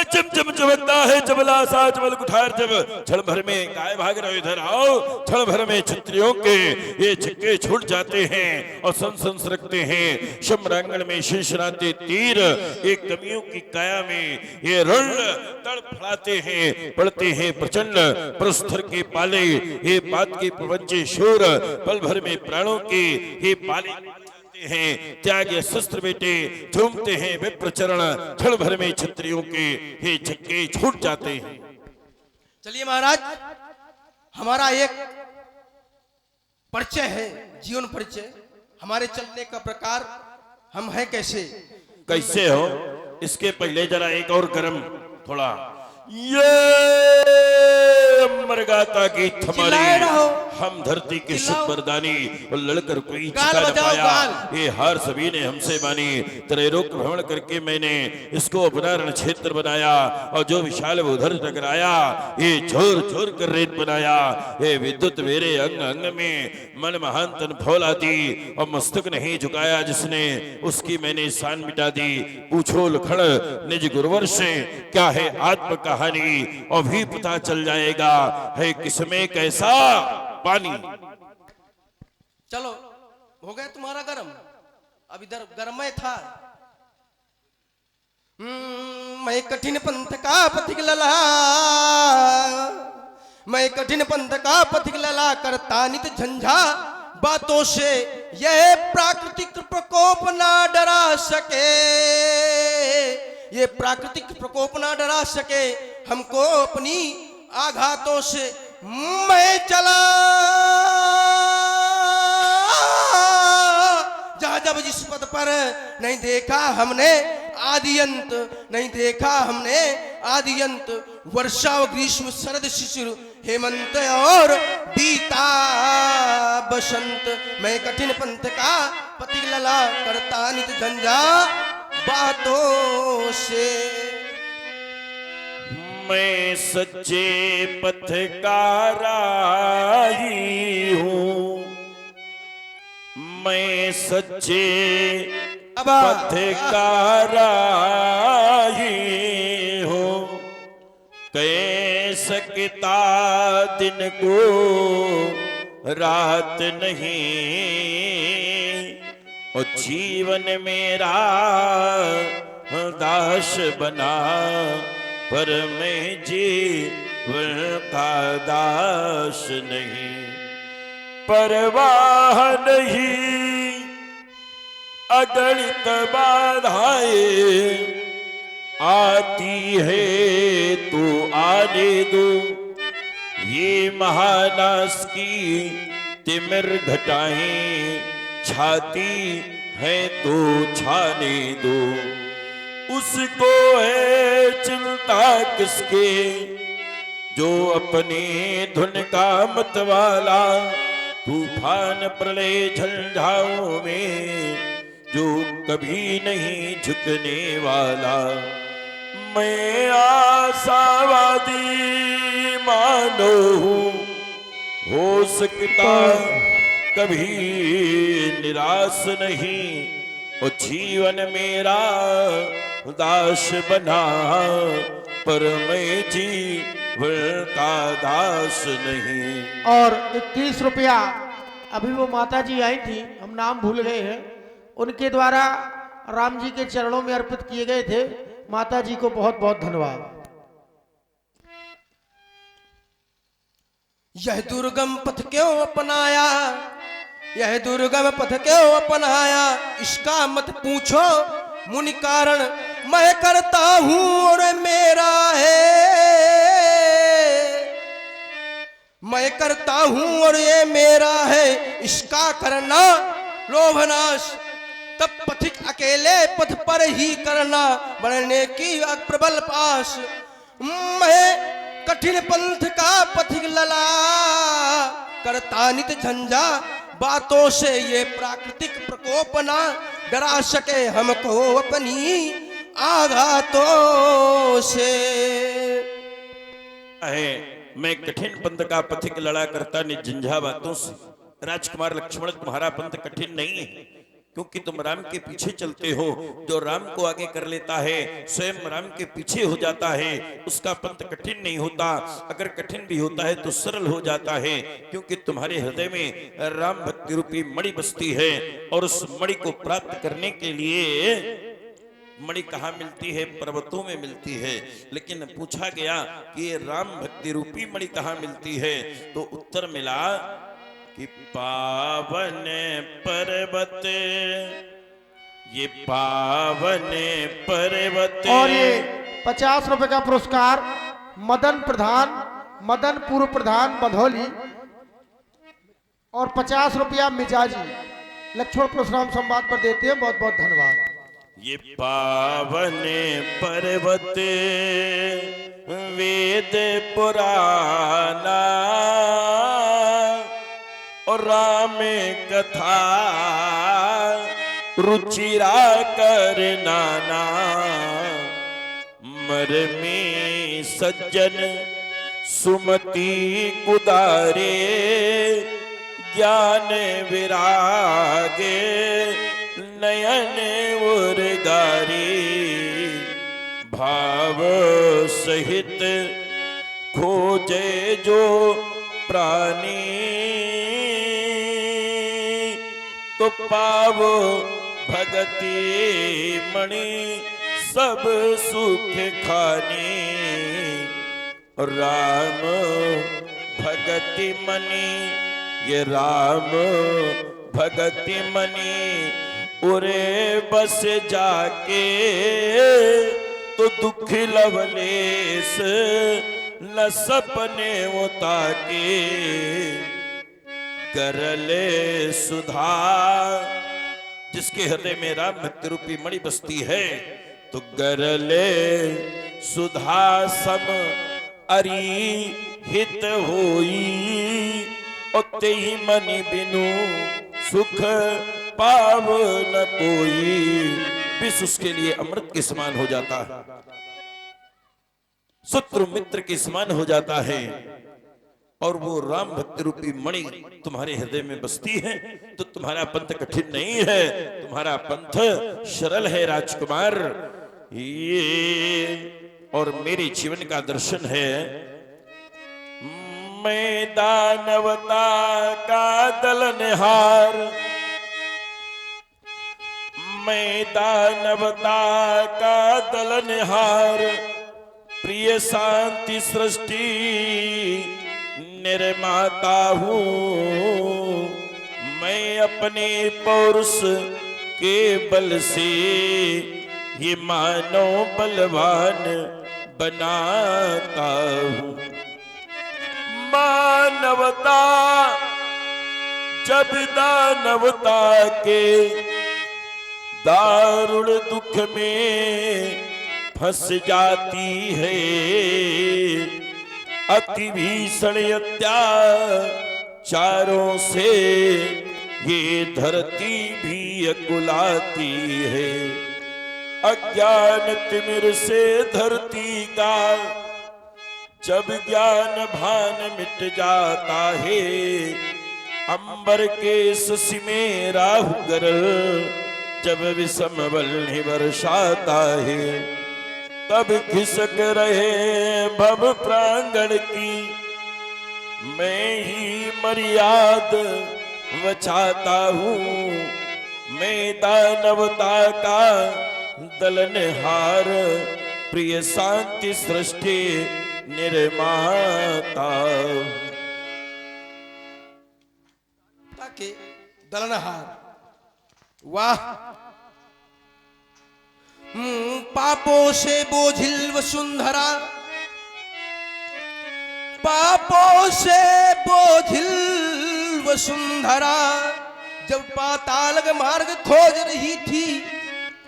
चम चम चमकता है जबला सा जबल कुठार, जब क्षण भर में काय भाग रहे इधर आओ, क्षण भर में क्षत्रियों के ये छक्के छूट जाते हैं और सन सरकते हैं। शमरांगण में शीर्षनाते तीर, एक कमियों की काया में ये रण तड़फड़ाते हैं, पड़ते हैं प्रचंड प्रस्तर के पाले, ये बात के प्रवंचे शोर, पल भर में प्राणों के ये पाले हैं, त्याग शस्त्र बेटे झूमते हैं विप्र चरण, क्षण भर में क्षत्रियों के हे छक्के छूट जाते हैं।
चलिए महाराज, हमारा एक परिचय है, जीवन परिचय, हमारे चलने का प्रकार, हम हैं कैसे
कैसे हो, इसके पहले जरा एक और गरम थोड़ा ये मरगाता की
चिल्लाए
हमारी,
रहो।
हम धरती के शुभ वरदानी और लड़कर कोई
गाल
छिपा न
बजाओ,
पाया,
गाल।
ये हार सभी ने हमसे मानी। त्रैलोक भ्रमण करके मैंने इसको अपना रण क्षेत्र बनाया, और जो विशाल उधर टकराया, ये झोर झोर कर रेत बनाया। ये विद्युत मेरे अंग अंग में मन महान तन फौला दी, और मस्तक नहीं झुकाया जिसने, उसकी मैंने शान मिटा दी। पूछो लखन निज गुरुवर से, क्या है आत्म कहानी, और भी पता चल जाएगा है किसमें कैसा पानी।
चलो हो गया तुम्हारा गरम, अब इधर गरम में था। मैं कठिन पंथ का पथिक लला, मैं कठिन पंथ का पथिक लला, करता नित झंझा बातों से, यह प्राकृतिक प्रकोप ना डरा सके, ये प्राकृतिक प्रकोप ना डरा सके हमको अपनी आघातों से। मैं चला जहां जब जिस पद पर, नहीं देखा हमने आदि अंत, नहीं देखा हमने आदि अंत, वर्षा व ग्रीष्म शरद शिशिर हेमंत और बीता बसंत। मैं कठिन पंथ का पथिक लला, करता नित झंझा बातों से।
मैं सच्चे पथ का राही हूँ, मैं सच्चे
अब
पथ का राही हूँ, कह सकता दिन को रात नहीं, और जीवन मेरा दास बना, पर मैं जीवन का दास नहीं। परवाह नहीं अगणित बाधाएं आती है तो आने दो, ये महानास की तिमिर घटाएं छाती है तो छाने दो। उसको है चिंता किसके जो अपनी धुन का मतवाला, तूफान प्रलय झंझाओं में जो कभी नहीं झुकने वाला। मैं आशावादी मानो हूँ, हो सकता कभी निराश नहीं, और जीवन मेरा दास बना, पर मैं जीवन का दास नहीं।
और 31 रुपया अभी वो माता जी आई थी, हम नाम भूल गए हैं, उनके द्वारा राम जी के चरणों में अर्पित किए गए थे। माता जी को बहुत बहुत धन्यवाद।
यह दुर्गम पथ क्यों अपनाया, यह दुर्गम पथ क्यों अपनाया, इसका मत पूछो मुनि कारण, मैं करता हूं और मेरा है, मैं करता हूं और ये मेरा है, इसका करना लोभनाश, तब पथिक अकेले पथ पर ही करना, बढ़ने की प्रबल पास। मैं कठिन पंथ का पथिक लला, करता नित झंझा बातों से, ये प्राकृतिक प्रकोप ना डरा सके हमको अपनी आघातों से।
मैं कठिन पंथ का पथिक लड़ा करता नित झंझा बातों से। राजकुमार लक्ष्मण, तुम्हारा पंथ कठिन नहीं है, क्योंकि तुम राम के पीछे चलते हो। जो राम को आगे कर लेता है, स्वयं राम के पीछे हो जाता है, उसका पंथ कठिन नहीं होता। अगर कठिन भी होता है तो सरल हो जाता है, क्योंकि तुम्हारे हृदय में राम भक्ति रूपी मणि बसती है। और उस मणि को प्राप्त करने के लिए, मणि कहाँ मिलती है? पर्वतों में मिलती है। लेकिन पूछा गया कि ये राम भक्ति रूपी मणि कहाँ मिलती है, तो उत्तर मिला कि पावन पर्वत, ये पावन पर्वत।
और ये 50 रुपए का पुरस्कार मदन प्रधान, मदन पूर्व प्रधान बधौली, और 50 रुपया मिजाजी लक्ष्मण परशुराम संवाद पर देते हैं। बहुत बहुत धन्यवाद।
ये पावन पर्वत वेद पुराना, और राम कथा रुचिरा कर नाना, मरमी सज्जन सुमति कुदारे, ज्ञान विरागे नयन उर्गारी, भाव सहित खोजे जो प्राणी, तो पावो भगति मणि सब सुख खानी। राम भगति मणि, ये राम भगति मणि, उरे बस जाके तो दुख लवलेस न सपने उताके, करले सुधा। जिसके हृदय में राम भक्ति रूपी मणि बसती है, तो गरले सुधा सम अरी हित होई, उते ही मनि बिनु सुख पाव न कोई। विष उसके लिए अमृत के समान हो जाता है, शत्रु मित्र के समान हो जाता है। और वो राम भक्ति रूपी मणि तुम्हारे हृदय में बसती है तो तुम्हारा पंथ कठिन नहीं है, तुम्हारा पंथ सरल है राजकुमार। ये और मेरे जीवन का दर्शन है। मैं दानवता का दलनहार, मैं दानवता का दलनहार, प्रिय शांति सृष्टि निर्माता हूँ। मैं अपने पौरुष के बल से ये मानव बलवान बनाता हूँ। मानवता जब दानवता के दारुण दुख में फंस जाती है, अति भीषण अत्याचारों से ये धरती भी अकुलाती है। अज्ञान तिमिर से धरती का जब ज्ञान भान मिट जाता है, अंबर के शशि में राहु गरल जब विषम बल्हि बरसाता है, तब खिसक रहे भव प्रांगण की मैं ही मर्याद बचाता हूँ। मैं दानवता का दलनहार, प्रिय शांति सृष्टि निर्माता।
के दलनहार, वाह। पापों से बोझिल वसुंधरा, पापों से बोझिल वसुंधरा, जब पाताल मार्ग खोज रही थी,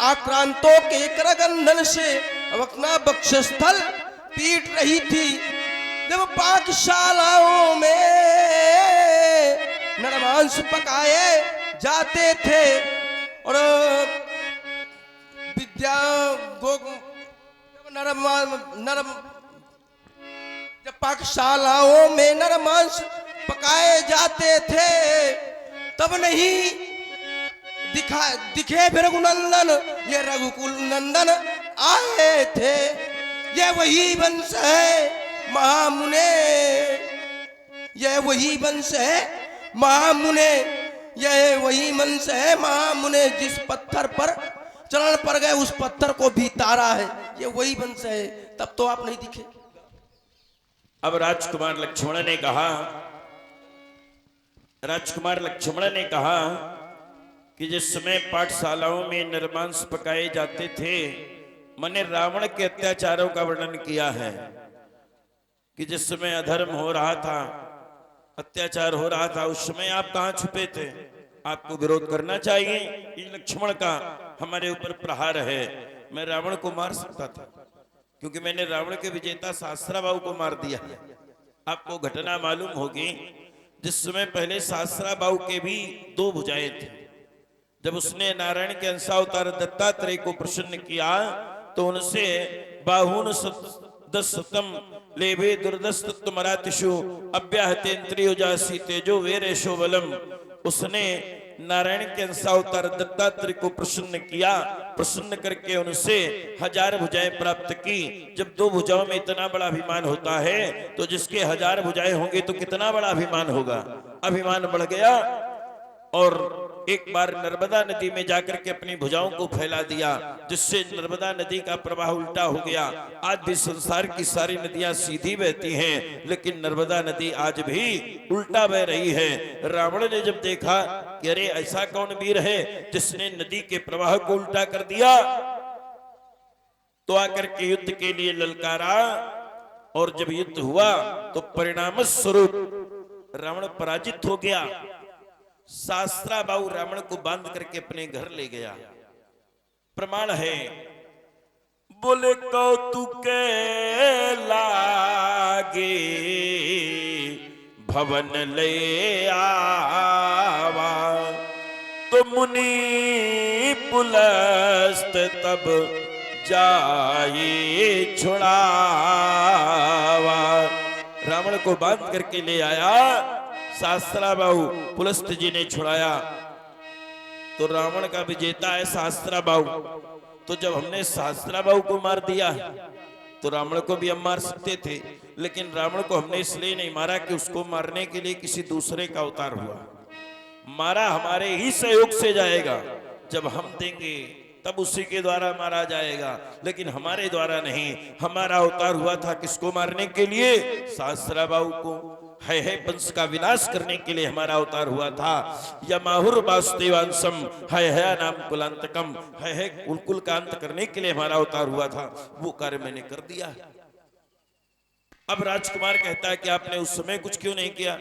आक्रांतों के करगंधन से अब अपना बक्षस्थल पीट रही थी, जब पाकशालाओं में नरमांस पकाए जाते थे और विद्या जब पाकशालाओं में नरमांस पकाए जाते थे, तब नहीं दिखे फिर रघुनंदन, ये रघुकुल नंदन आए थे। ये वही वंश है महामुने, ये वही वंश है महामुने, यह वही वंश है महामुने, जिस पत्थर पर चरण पर गए उस पत्थर को भी तारा है। ये वही वंश है, तब तो आप नहीं दिखे।
अब राजकुमार लक्ष्मण ने कहा, राजकुमार लक्ष्मण ने कहा कि जिस समय पाठशालाओं में नरमांस पकाए जाते थे, मैंने रावण के अत्याचारों का वर्णन किया है कि जिस समय अधर्म हो रहा था, अत्याचार हो रहा था, उस समय आप कहां छुपे थे? आपको विरोध करना चाहिए। ये लक्ष्मण का हमारे ऊपर प्रहार है। मैं रावण को मार सकता था क्योंकि मैंने रावण के विजेता सहस्राबाहु को मार दिया। आपको घटना मालूम होगी, जिस समय पहले सहस्राबाहु के भी दो भुजाएं थी, जब उसने नारायण के अंशावतार दत्तात्रेय को प्रसन्न किया तो उनसे बाहुन दशतम लेभे दुर्दस्तमरातिषु अव्याहतेन्द्रियोजासी तेजो वीरेशो बलम, उसने नारायण के अंशावतार दत्तात्रेय को प्रसन्न किया। प्रसन्न करके उनसे 1000 भुजाएं प्राप्त की। जब 2 भुजाओं में इतना बड़ा अभिमान होता है तो जिसके 1000 भुजाएं होंगी तो कितना बड़ा अभिमान होगा। अभिमान बढ़ गया और एक बार नर्मदा नदी में जाकर के अपनी भुजाओं को फैला दिया, जिससे नर्मदा नदी का प्रवाह उल्टा हो गया। आज भी संसार की सारी नदियां सीधी बहती हैं, लेकिन नर्मदा नदी आज भी उल्टा बह रही है। रावण ने जब देखा कि अरे ऐसा कौन वीर है जिसने नदी के प्रवाह को उल्टा कर दिया, तो आकर के युद्ध के लिए ललकारा। और जब युद्ध हुआ तो परिणाम स्वरूप रावण पराजित हो गया। सहस्राबाहु रावण को बांध करके अपने घर ले गया। प्रमाण है, बोले कौतुक लागे भवन ले आवा, तो मुनि पुलस्त तब जाए छुड़ावा। रावण को बांध करके ले आया, शास्त्रा बाहु पुलस्त जी ने छुड़ाया। तो रावण का विजेता है शास्त्रा बाहु। तो जब हमने शास्त्रा बाहु को मार दिया तो रावण को भी हम मार सकते थे, लेकिन रावण को हमने इसलिए नहीं मारा कि उसको मारने के लिए किसी दूसरे का अवतार हुआ। मारा हमारे ही सहयोग से जाएगा, जब हम देंगे तब उसी के द्वारा मारा जाएगा, लेकिन हमारे द्वारा नहीं। हमारा अवतार हुआ था किसको मारने के लिए? शास्त्रा बाहु को। है वंश का विनाश करने के लिए हमारा अवतार हुआ था। यमाहुर वासुदेवांशम है नाम कुलांतकम, है कुल का अंत करने के लिए हमारा अवतार हुआ था। वो कार्य मैंने कर दिया। अब राजकुमार कहता है कि आपने उस समय कुछ क्यों नहीं किया?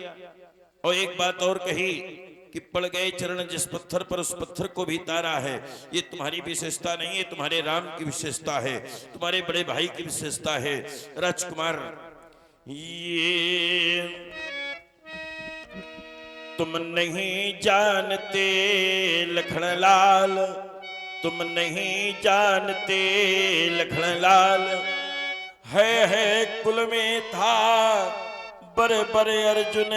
और एक बात और कही कि पड़ गए चरण जिस पत्थर पर उस पत्थर को भी तारा है। ये तुम्हारी विशेषता नहीं है, तुम्हारे राम की विशेषता है, तुम्हारे बड़े भाई की विशेषता है। राजकुमार, ये तुम नहीं जानते लखनलाल, तुम नहीं जानते लखनलाल, है कुल में था बड़े बड़े अर्जुन,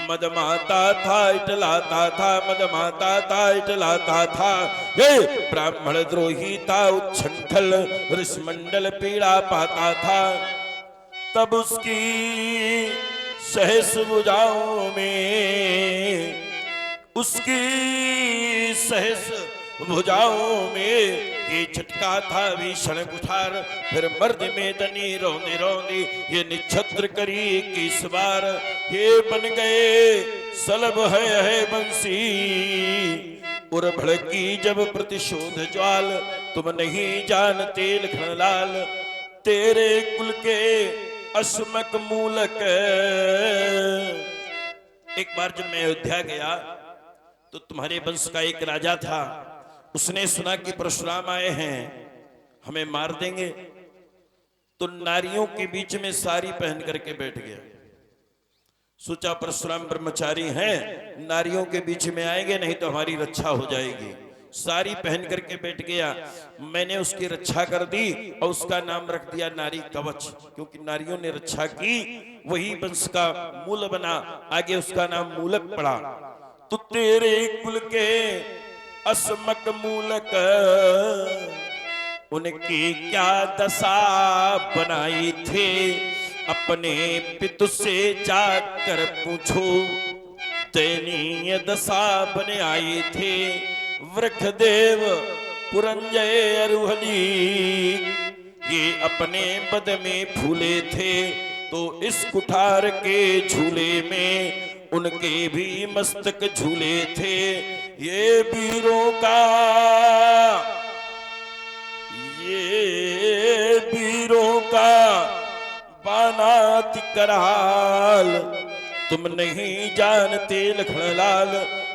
मद माता था इटलाता था, मद माता था इटलाता था। ये ब्राह्मण द्रोही था उच्छृंखल, ऋषिमंडल पीड़ा पाता था। तब उसकी सहस भुजाओं में, उसकी सहस भुजाओं में ये छटका था भीषण कुठार। फिर मर्द में दनी रोंदे रोंदे ये निछत्र करी कि इस बार ये बन गए सलब है बंसी। उर भड़की जब प्रतिशोध ज्वाल, तुम नहीं जानते लखनलाल, तेरे कुल के अस्मक मूलक। एक बार जब मैं अयोध्या गया तो तुम्हारे वंश का एक राजा था, उसने सुना कि परशुराम आए हैं, हमें मार देंगे, तो नारियों के बीच में साड़ी पहन करके बैठ गया। सोचा परशुराम ब्रह्मचारी हैं, नारियों के बीच में आएंगे नहीं तो हमारी रक्षा हो जाएगी। साड़ी पहन करके बैठ गया। मैंने उसकी रक्षा कर दी और उसका नाम रख दिया नारी कवच, क्योंकि नारियों ने रक्षा की, वही वंश का मूल बना। आगे उसका नाम मूलक पड़ा। तो तेरे कुल के अस्मक मूलक, उनकी क्या दशा बनाई थे, अपने पितु से जाकर पूछो, दयनीय दशा बने आए थे। वृषदेव पुरंजय अरुहली ये अपने बद में फूले थे, तो इस कुठार के झूले में उनके भी मस्तक झूले थे। ये वीरों का, ये वीरों का बानात कराल, तुम नहीं जानते लखनलाल,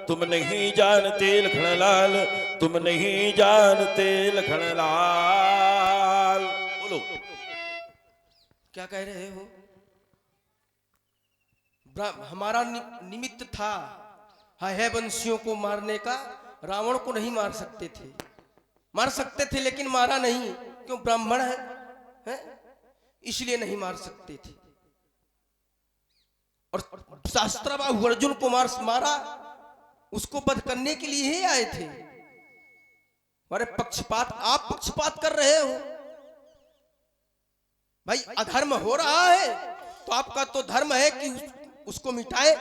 तुम नहीं जानते लखनलाल, तुम नहीं जानते लखनलाल। बोलो
क्या कह रहे हो? हमारा निमित्त था है वंशियों को मारने का, रावण को नहीं मार सकते थे। मार सकते थे लेकिन मारा नहीं, क्यों? ब्राह्मण है? इसलिए नहीं मार सकते थे। और शास्त्रा बाहु अर्जुन को मारा, उसको वध करने के लिए ही आए थे। अरे पक्षपात, आप पक्षपात कर रहे हो भाई। अधर्म हो रहा है तो आपका तो धर्म है कि उसको मिटाए।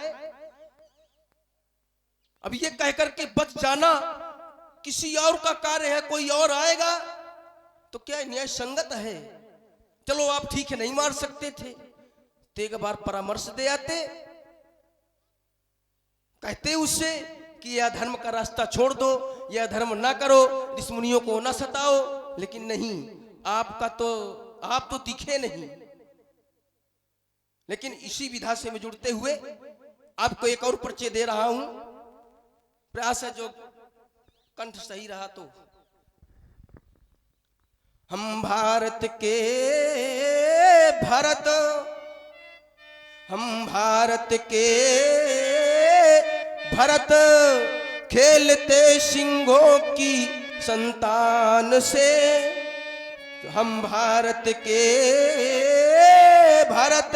अब ये कहकर के बच जाना किसी और का कार्य है, कोई और आएगा तो क्या न्याय संगत है? चलो आप ठीक है नहीं मार सकते थे तो एक बार परामर्श दे आते, कहते उससे कि यह धर्म का रास्ता छोड़ दो, यह धर्म ना करो, ऋषिमुनियों को ना सताओ। लेकिन नहीं, आपका तो आप तो दिखे नहीं। लेकिन इसी विधा से मैं जुड़ते हुए आपको एक और परिचय दे रहा हूं। प्रयास है जो कंठ सही रहा तो। हम भारत के भरत, हम भारत के भरत, खेलते सिंहों की संतान से। हम भारत के भरत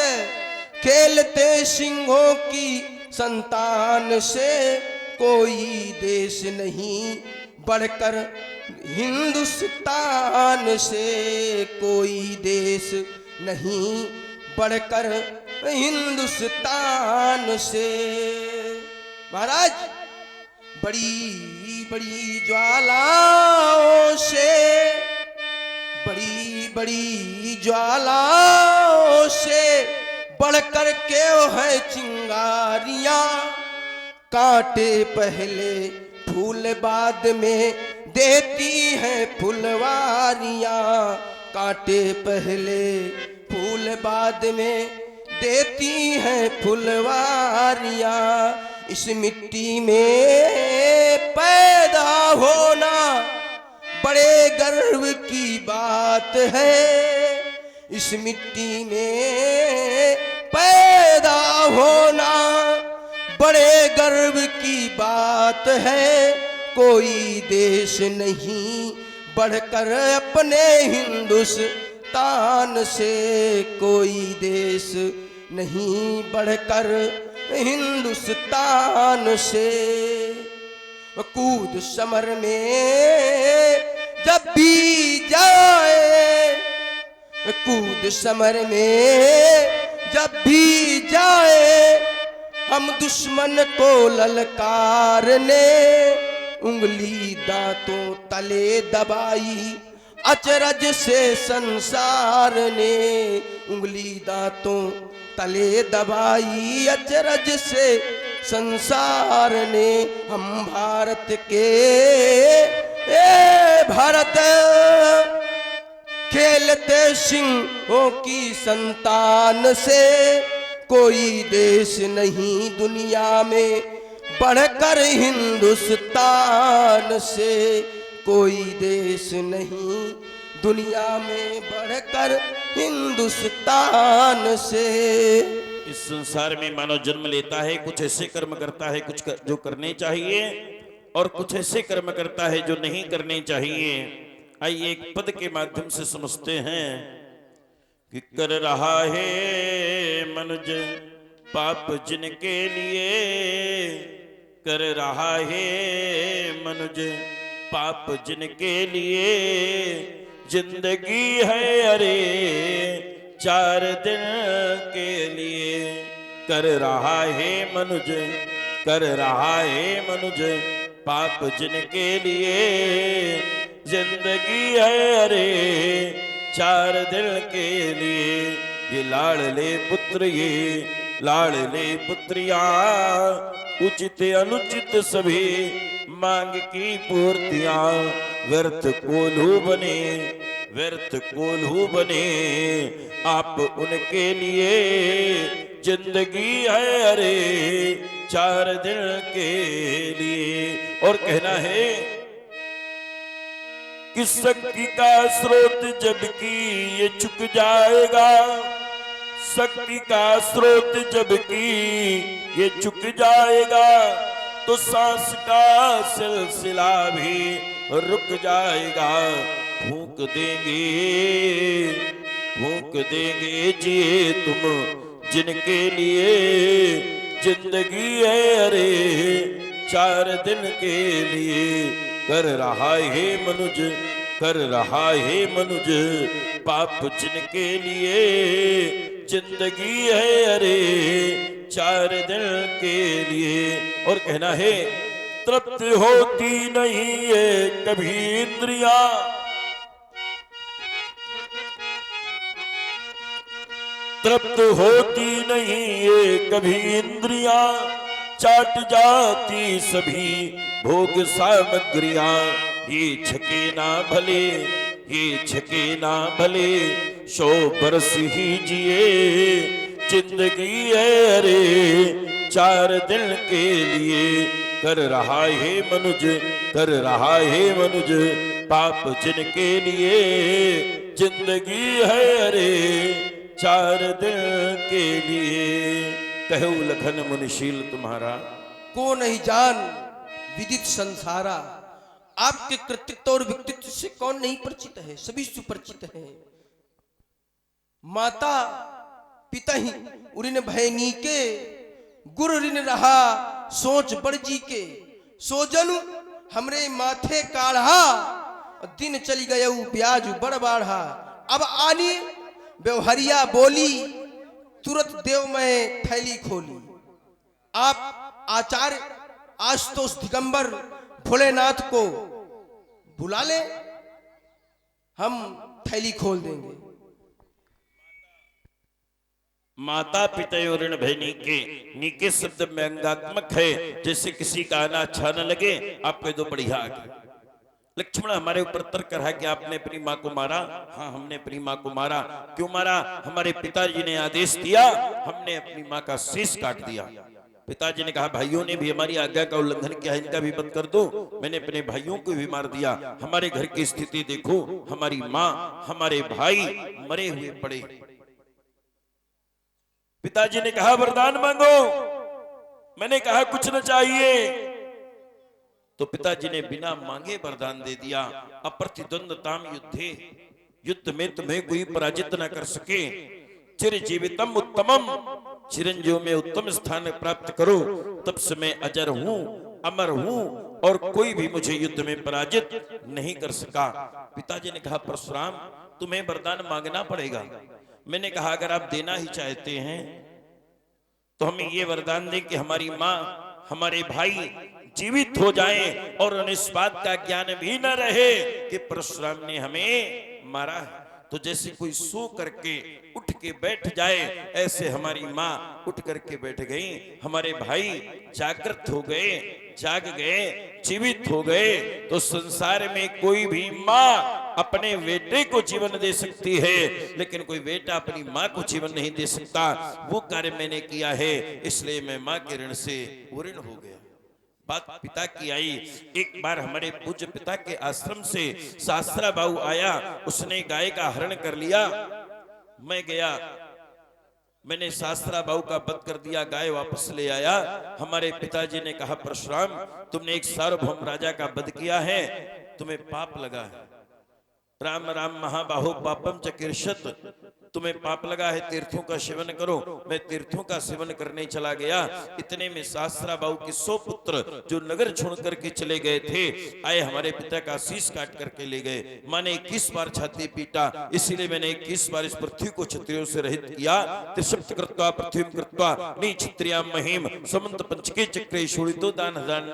खेलते सिंहों की संतान से, कोई देश नहीं बढ़कर हिंदुस्तान से, कोई देश नहीं बढ़कर हिंदुस्तान से। महाराज बड़ी बड़ी ज्वालाओं से, बड़ी बड़ी ज्वालाओं से बढ़कर के है चिंगारियां, कांटे पहले फूल बाद में देती हैं फुलवारियां, कांटे पहले फूल बाद में देती हैं फुलवारियां। इस मिट्टी में पैदा होना बड़े गर्व की बात है, इस मिट्टी में पैदा होना बड़े गर्व की बात है। कोई देश नहीं बढ़कर अपने हिंदुस्तान से, कोई देश नहीं बढ़कर हिंदुस्तान से। कूद समर में जब भी जाए, कूद समर में जब भी जाए, हम दुश्मन को ललकारने, उंगली दांतों तले दबाई अचरज से संसार ने, उंगली दांतों तले दबाई अचरज से संसार ने। हम भारत के भारत खेलते सिंहों की संतान से, कोई देश नहीं दुनिया में बढ़कर हिंदुस्तान से, कोई देश नहीं दुनिया में बढ़कर हिंदुस्तान से।
इस संसार में मानव जन्म लेता है, कुछ ऐसे कर्म करता है जो करने चाहिए, और कुछ ऐसे कर्म करता है जो नहीं करने चाहिए। आइए एक पद के माध्यम से समझते हैं कि कर रहा है मनुज पाप जिनके लिए, कर रहा है मनुज पाप जिनके लिए, जिंदगी है अरे 4 दिन के लिए। कर रहा है मनुज, कर रहा है मनुज पाप जिनके लिए, जिंदगी है अरे 4 दिन के लिए। ये लाडले पुत्र, ये लाडले पुत्रिया, उचित अनुचित सभी मांग की पूर्तियां, व्यर्थ कोल्हू बने, व्यर्थ कोल्हू बने आप उनके लिए, जिंदगी है अरे 4 दिन के लिए। और कहना है कि शक्ति का स्रोत जबकि ये चुक जाएगा, शक्ति का स्रोत जबकि ये चुक जाएगा, तो सांस का सिलसिला भी रुक जाएगा। फूंक देंगे, फूंक देंगे जिए तुम जिनके लिए, जिंदगी है अरे 4 दिन के लिए। कर रहा है मनुज, कर रहा है मनुज पाप जिनके लिए, जिंदगी है अरे 4 दिन के लिए। और कहना है तृप्त होती नहीं है कभी इंद्रियां, तृप्त होती नहीं है कभी इंद्रियां, चाट जाती सभी भोग सामग्रियां। ये छके ना भले, ये छके ना भले 100 बरस ही जिए, जिंदगी है अरे 4 दिन के लिए। कर रहा है मनुज, कर रहा है मनुज पाप जिनके लिए, जिंदगी है अरे 4 दिन के लिए। कहू लखन मुनिशील तुम्हारा,
को नहीं जान विदित संसारा। आपके कृतित्व और व्यक्तित्व से कौन नहीं परिचित है, सभी सुपरिचित है। माता पितहि उरिन भयनी के गुरु ऋण रहा सोच बड़जी के सोजनु हमरे माथे काढ़ा दिन चली गए ब्याज बड़ बाढ़ा। अब आनी व्यवहरिया बोली तुरंत देव में थैली खोली। आप आचार्य आशुतोष दिगंबर भोलेनाथ को बुला ले, हम थैली खोल देंगे।
माता पिता और ऋण भयनी के नीके शब्द में अंगात्मक है, जैसे किसी का आना अच्छा न लगे आप कह दो बढ़िया आ गया। लक्ष्मण हमारे ऊपर तर्क रहा कि आपने अपनी माँ को मारा। हाँ, हमने अपनी माँ को मारा। क्यों मारा? हमारे पिताजी ने आदेश दिया, हमने अपनी माँ का शीश काट दिया। पिताजी ने कहा भाइयों ने भी हमारी आज्ञा का उल्लंघन किया, इनका भी बंद कर दो। मैंने अपने भाइयों को भी मार दिया। हमारे घर की स्थिति देखो, हमारी माँ हमारे भाई मरे हुए पड़े। पिताजी ने कहा वरदान मांगो। मैंने कहा कुछ न चाहिए। तो पिताजी ने बिना मांगे वरदान दे दिया। अप्रतिद्वंदताम युद्धे, युद्ध में तुम्हें कोई पराजित न कर सके। चिरजीवितम उत्तमम, चिरंजीव में उत्तम स्थान प्राप्त करो, तब से मैं अजर हूं, अमर हूं और कोई भी मुझे युद्ध में पराजित नहीं कर सका। पिताजी ने कहा परशुराम तुम्हें वरदान मांगना पड़ेगा। मैंने कहा अगर आप देना ही चाहते हैं तो हमें ये वरदान दें कि हमारी माँ हमारे भाई जीवित हो जाएं और उन्हें इस बात का ज्ञान भी न रहे कि परशुराम ने हमें मारा है। तो जैसे कोई सो करके उठ के बैठ जाए, ऐसे हमारी माँ उठ करके बैठ गई। हमारे भाई जागृत हो गए, जाग गए, जीवित हो गए। तो संसार में कोई भी माँ अपने बेटे को जीवन दे सकती है, लेकिन कोई बेटा अपनी माँ को जीवन नहीं दे सकता। वो कार्य मैंने किया है, इसलिए मैं माँ के ऋण से ऋण हो गया। बात पिता की आई। एक बार हमारे पूज्य पिता के आश्रम से शास्त्रा बाबू आया, उसने गाय का हरण कर लिया। मैं गया, मैंने शास्त्रा बाबू का वध कर दिया, गाय वापस ले आया। हमारे पिताजी ने कहा परशुराम तुमने एक सार्वभौम राजा का वध किया है, तुम्हें पाप लगा है। राम राम महाबाहो पापम चकीर्षत, तुम्हें पाप लगा है, तीर्थों का सेवन करो। मैं तीर्थों का सेवन करने चला गया। इतने में शास्त्रा बाबू के 100 पुत्र जो नगर छोड़ करके चले गए थे, आए हमारे पिता का शीश काट करके ले गए। माँ ने 21 बार छाती पीटा, इसीलिए मैंने 21 बार इस पृथ्वी को क्षत्रियों से रहित किया। त्रिशप्त कृत्वा पृथ्वी कृत्वा नी क्षत्रिया महिम समंत पंचके चक्रे शोड़ितो दान हजान।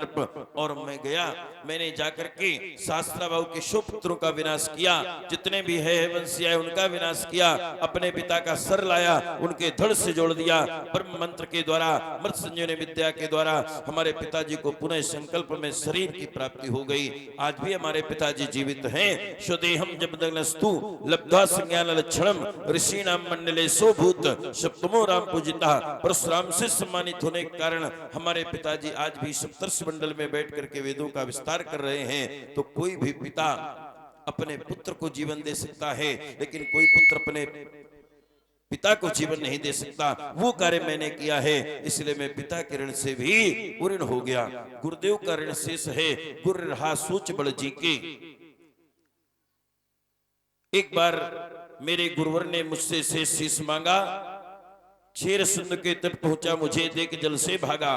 और मैं गया, मैंने जाकर के शास्त्रा बाबू के 100 पुत्रों का विनाश किया। जितने भी है वंशी आए उनका विनाश किया। अपने पिता का सर लाया, उनके धड़ से जोड़ दिया। ब्रह्म मंत्र के द्वारा, मृत संजीवनी विद्या के द्वारा हमारे पिताजी को पुनः संकल्प में शरीर की प्राप्ति हो गई। आज भी हमारे पिताजी जीवित हैं। स्वदेहम जबदग्नस्तु लब्ध्वा संज्ञान लक्षणम ऋषिणाम मंडले सोभूत सप्तमो राम पूजिता। परशुराम से सम्मानित होने के कारण हमारे पिताजी आज भी सप्तर्षि मंडल में बैठ करके वेदों का विस्तार कर रहे हैं। तो कोई भी पिता अपने पुत्र को जीवन दे सकता है, लेकिन कोई पुत्र अपने पिता को जीवन नहीं दे सकता। वो कार्य मैंने किया है, इसलिए मैं पिता के ऋण से भी ऋण हो गया। गुरुदेव का ऋण शेष है, गुर रहा सोच बड़ जी के। एक बार मेरे गुरुवर ने मुझसे शेष शीश मांगा, क्षीर सिंधु के तट पहुंचा, मुझे देख जल से भागा।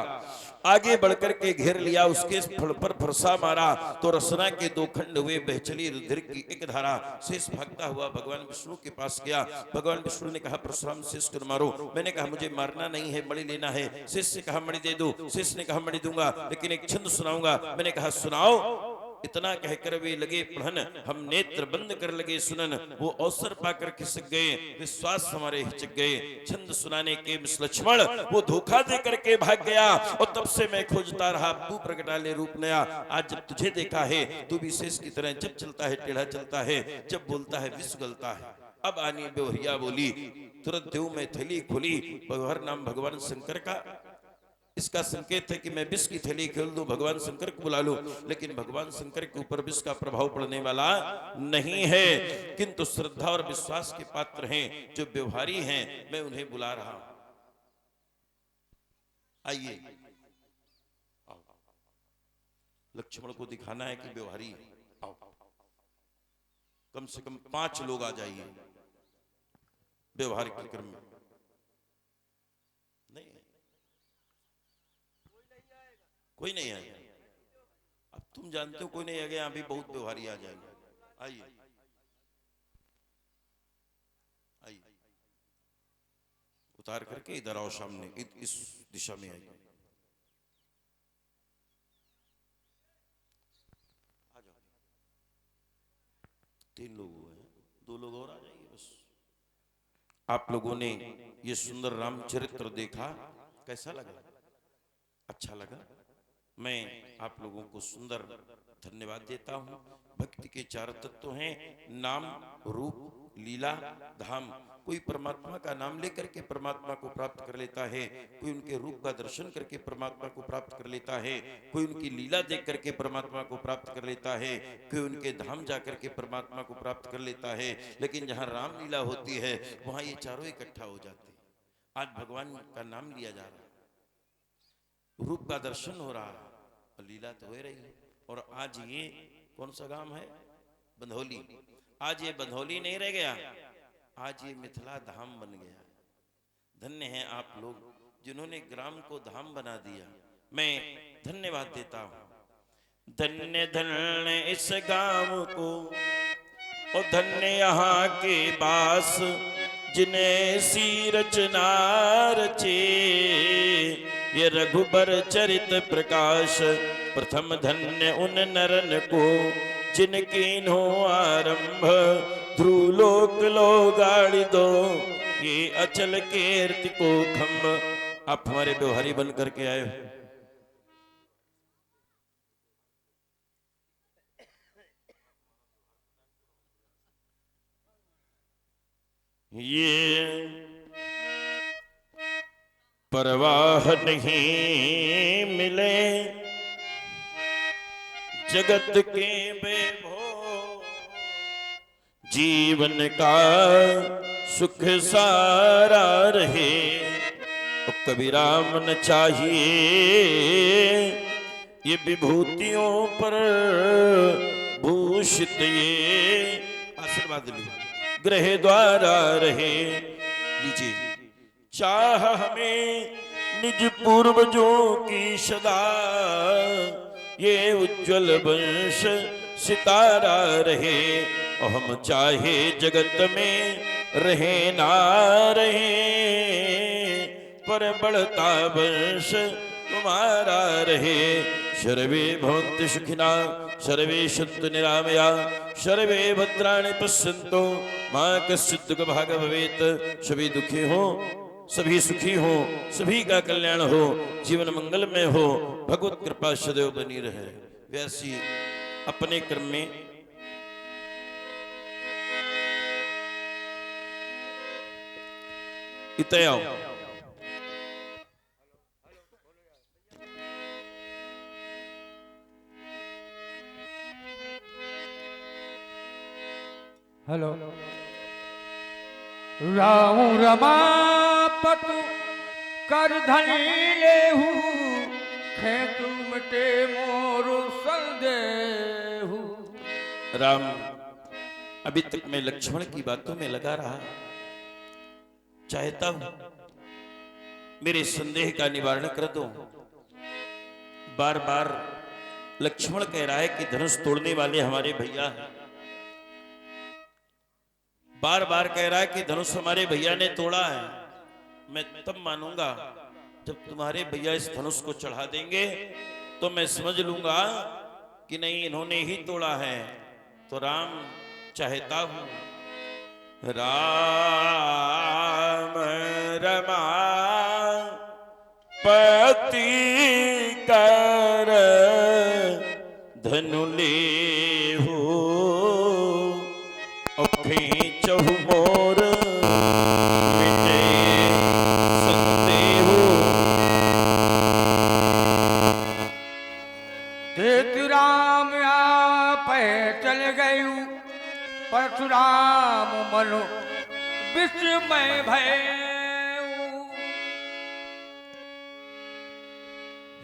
आगे बढ़कर के घेर लिया, उसके फल पर फरसा मारा तो रसना के 2 खंड हुए, बह चली रुधिर की एक धारा। शेष भागता हुआ भगवान विष्णु के पास गया। भगवान विष्णु ने कहा परशुराम शेष को मारो। मैंने कहा मुझे मारना नहीं है, मणि लेना है। शेष से कहा मणि दे दो। शेष ने कहा मणि दूंगा, लेकिन एक छंद सुनाऊंगा। मैंने कहा सुनाओ। इतना कहकर वे लगे पढ़न, हम नेत्र बंद कर लगे सुनन। वो अवसर पाकर खिसक गए, विश्वास हमारे हिचक गए। छंद सुनाने के लक्ष्मण वो धोखा दे करके भाग गया। और तब से मैं खोजता रहा, तू प्रगटा ले रूप नया। आज जब तुझे देखा है, तू भी शेष की तरह जब चलता है टेढ़ा चलता है, जब बोलता है विश्व गलता है। अब आनी बेवरिया बोली, तुरंत देव में थैली खोली, भगवान नाम भगवान शंकर का। इसका संकेत है कि मैं विष की थैली खोल दूं, भगवान शंकर को बुला लूं, लेकिन भगवान शंकर के ऊपर विष का प्रभाव पड़ने वाला नहीं है। किंतु श्रद्धा और विश्वास के पात्र हैं, जो व्यवहारी हैं, मैं उन्हें बुला रहा हूं। आइए, लक्ष्मण को दिखाना है कि व्यवहारी आओ। कम से कम 5 लोग आ जाइए व्यवहार के क्रम में। कोई नहीं आया। अब तुम जानते हो कोई नहीं आ गया, अभी बहुत व्यवहारी आ जाएंगे। आइए आइए, उतार करके इधर आओ सामने, इस दिशा में आइए। आ जाओ, 3 लोग हुए हैं, 2 लोग और आ जाइए बस। आप लोगों ने ये सुंदर रामचरित्र देखा, कैसा लगा? अच्छा लगा? मैं आप लोगों को सुंदर धन्यवाद देता हूं। भक्ति के 4 तत्व हैं, नाम, रूप, लीला, धाम। कोई परमात्मा का नाम लेकर के परमात्मा को प्राप्त कर लेता है, कोई उनके रूप का दर्शन करके परमात्मा को प्राप्त कर लेता है, कोई उनकी लीला देख करके परमात्मा को प्राप्त कर लेता है, कोई उनके धाम जा करके परमात्मा को प्राप्त कर लेता है। लेकिन जहां रामलीला होती है वहां ये चारों इकट्ठा हो जाते हैं। आज भगवान का नाम लिया जा रहा है, रूप का दर्शन हो रहा है, और लीला तो हो रही है। और आज ये कौन सा गांव है? बंधौली। आज ये बंधौली नहीं रह गया, आज ये मिथिला धाम बन गया। धन्य हैं आप लोग जिन्होंने ग्राम को धाम बना दिया। मैं धन्यवाद देता हूं। धन्य धन्य इस गांव को, और धन्य यहाँ के बास, जिन्हें सी रचना रचे ये रघुबर चरित प्रकाश। प्रथम धन्य उन नरन को, जिनकीन्हो आरंभ ध्रुलोक लो गाड़ी दो, ये अचल कीर्ति को खम्भ। आप हमारे व्यवहारी बन करके आए हो। ये परवाह नहीं मिले जगत के वैभव, जीवन का सुख सारा रहे। तो कबीराम न चाहिए ये विभूतियों पर भूषित, ये आशीर्वाद लीजिए, ग्रह द्वारा रहे। लीजिए, चाह हमें निज पूर्वजों की सदा, ये उज्जवल वंश सितारा रहे। और हम चाहे जगत में रहे ना रहे, पर बढ़ता वंश तुम्हारा रहे। सर्वे भवन्तु सुखिनः, सर्वे सन्तु निरामया, सर्वे भद्राणि पश्यन्तु मा कश्चित् दुःखभाग् भवेत्। सभी दुखी हो, सभी सुखी हो, सभी का कल्याण हो, जीवन मंगलमय हो, भगवत कृपा सदैव बनी रहे। वैसी अपने क्रम में इतयाओ।
हेलो। राहु रमापतु कर धनी लेहू, खेतु मटे मोरु संदेहू।
राम अभी तक मैं लक्ष्मण की बातों में लगा रहा, चाहता हूं मेरे संदेह का निवारण कर दो। बार बार लक्ष्मण कह रहा है कि धनुष तोड़ने वाले हमारे भैया हैं, बार बार कह रहा है कि धनुष हमारे भैया ने तोड़ा है। मैं तब मानूंगा जब तुम्हारे भैया इस धनुष को चढ़ा देंगे, तो मैं समझ लूंगा कि नहीं, इन्होंने ही तोड़ा है। तो राम चाहता हूं, राम रमा पति कर धनु लेहु, खींचहु मोर मिटे संदेहु।
देत राम आप चल गयु, परशुराम मनु विस्मय भयउ।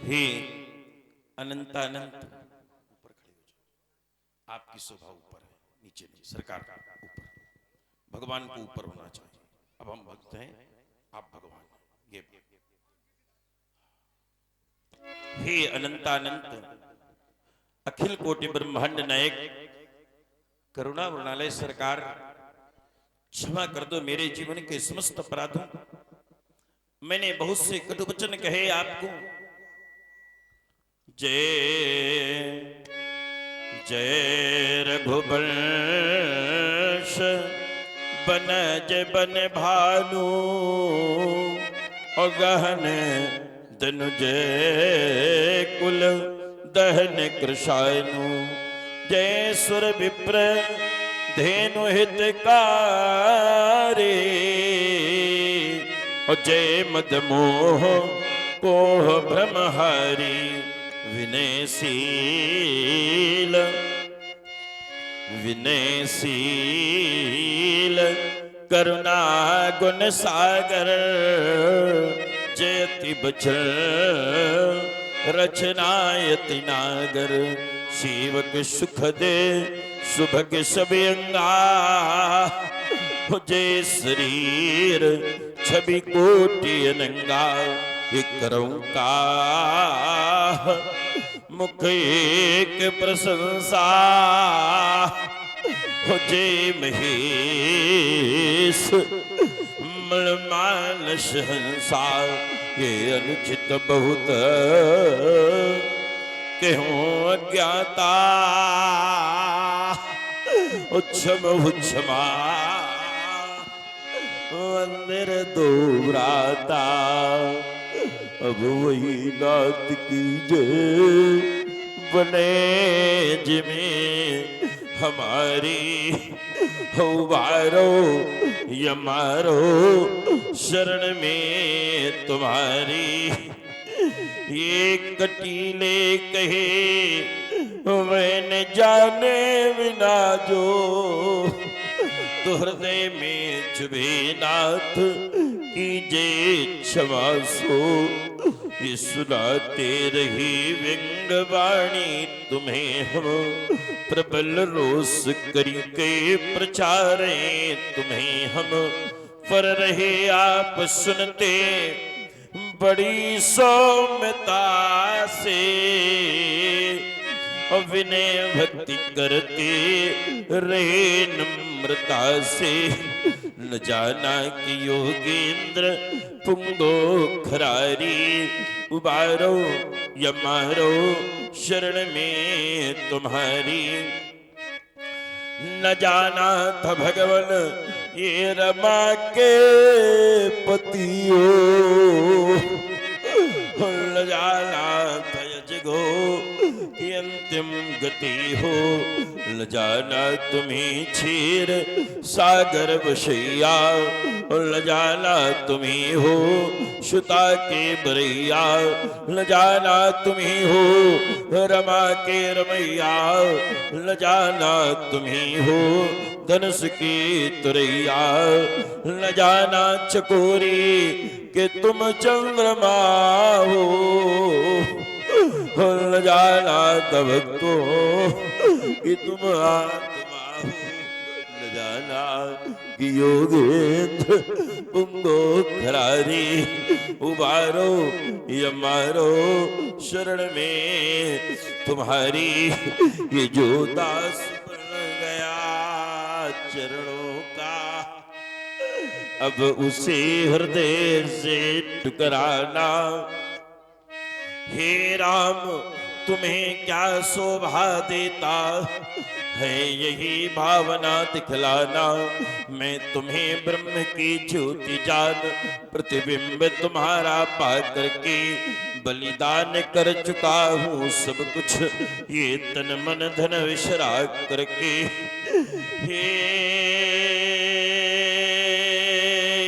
हे अनंतानंत, ऊपर खड़े हो जाओ। आपकी शोभा ऊपर है, नीचे नहीं। सरकार ऊपर, भगवान को ऊपर होना चाहिए। अब हम भक्त हैं, आप भगवान हैं। ये हे अनंतानंत अखिल कोटि ब्रह्मांड नायक करुणा वर्णालय सरकार, क्षमा कर दो मेरे जीवन के समस्त अपराधों। मैंने बहुत से कटु वचन कहे आपको। जय जय रघुवंश बनज बन भानु और गहन धनुज कुल दहन कृषानु। जय सुर विप्र धेनु हितकारी और जय मदमोह कोह ब्रह्महारी। विनयशील विनयशील करुणा गुण सागर जयति बचन रचनायति नागर। शिवक सुख दे सुभग सबयंगा जय शरीर छवि कोटि अनंगा। करूं का मुख एक प्रशंसा हो जय महेश मानस हंसा। ये अनुचित बहुत कहूं अज्ञाता उच्छम उच्छमा मंदिर दोराता। अब वही नाथ की जय बने जिमें हमारी हो बारो यमारो शरण में तुम्हारी। ये कटीले कहे मैंने जाने बिना जो तो हृदय में चुभे नाथ कीजे क्षमा सो। ये सुनाते रही व्यंग वाणी तुम्हें हम प्रबल रोष करके प्रचारे तुम्हें हम। पर रहे आप सुनते बड़ी सौम्यता से और विनय भक्ति करते रहे नम्रता से। न जाना कि योगेंद्र पुंगो खरारी उबारो यमारो शरण में तुम्हारी। न जाना था भगवन ये रमा के पतियो न जाना था यजगो की अंतिम गति हो। न जाना तुम्हें क्षीर सागर बशैया न जाना तुम्हें हो सुता के बरैया। न जाना तुम्हें हो रमा के रमैया न जाना तुम्हें हो धनुष की तुरैया। न जाना चकोरी कि तुम चंद्रमा हो न जाना तब तो कि तुम आत्मा हो। न जाना कि योगेंद्र पुंगो खरारी उबारो यमारो शरण में तुम्हारी। ये जो दास बन गया चरणों का अब उसे हृदय से टुकराना। हे राम तुम्हें क्या शोभा देता है यही भावना दिखलाना। मैं तुम्हें ब्रह्म की ज्योति जान प्रतिबिंब तुम्हारा पा करके बलिदान कर चुका हूँ सब कुछ ये तन मन धन विश्रा करके। हे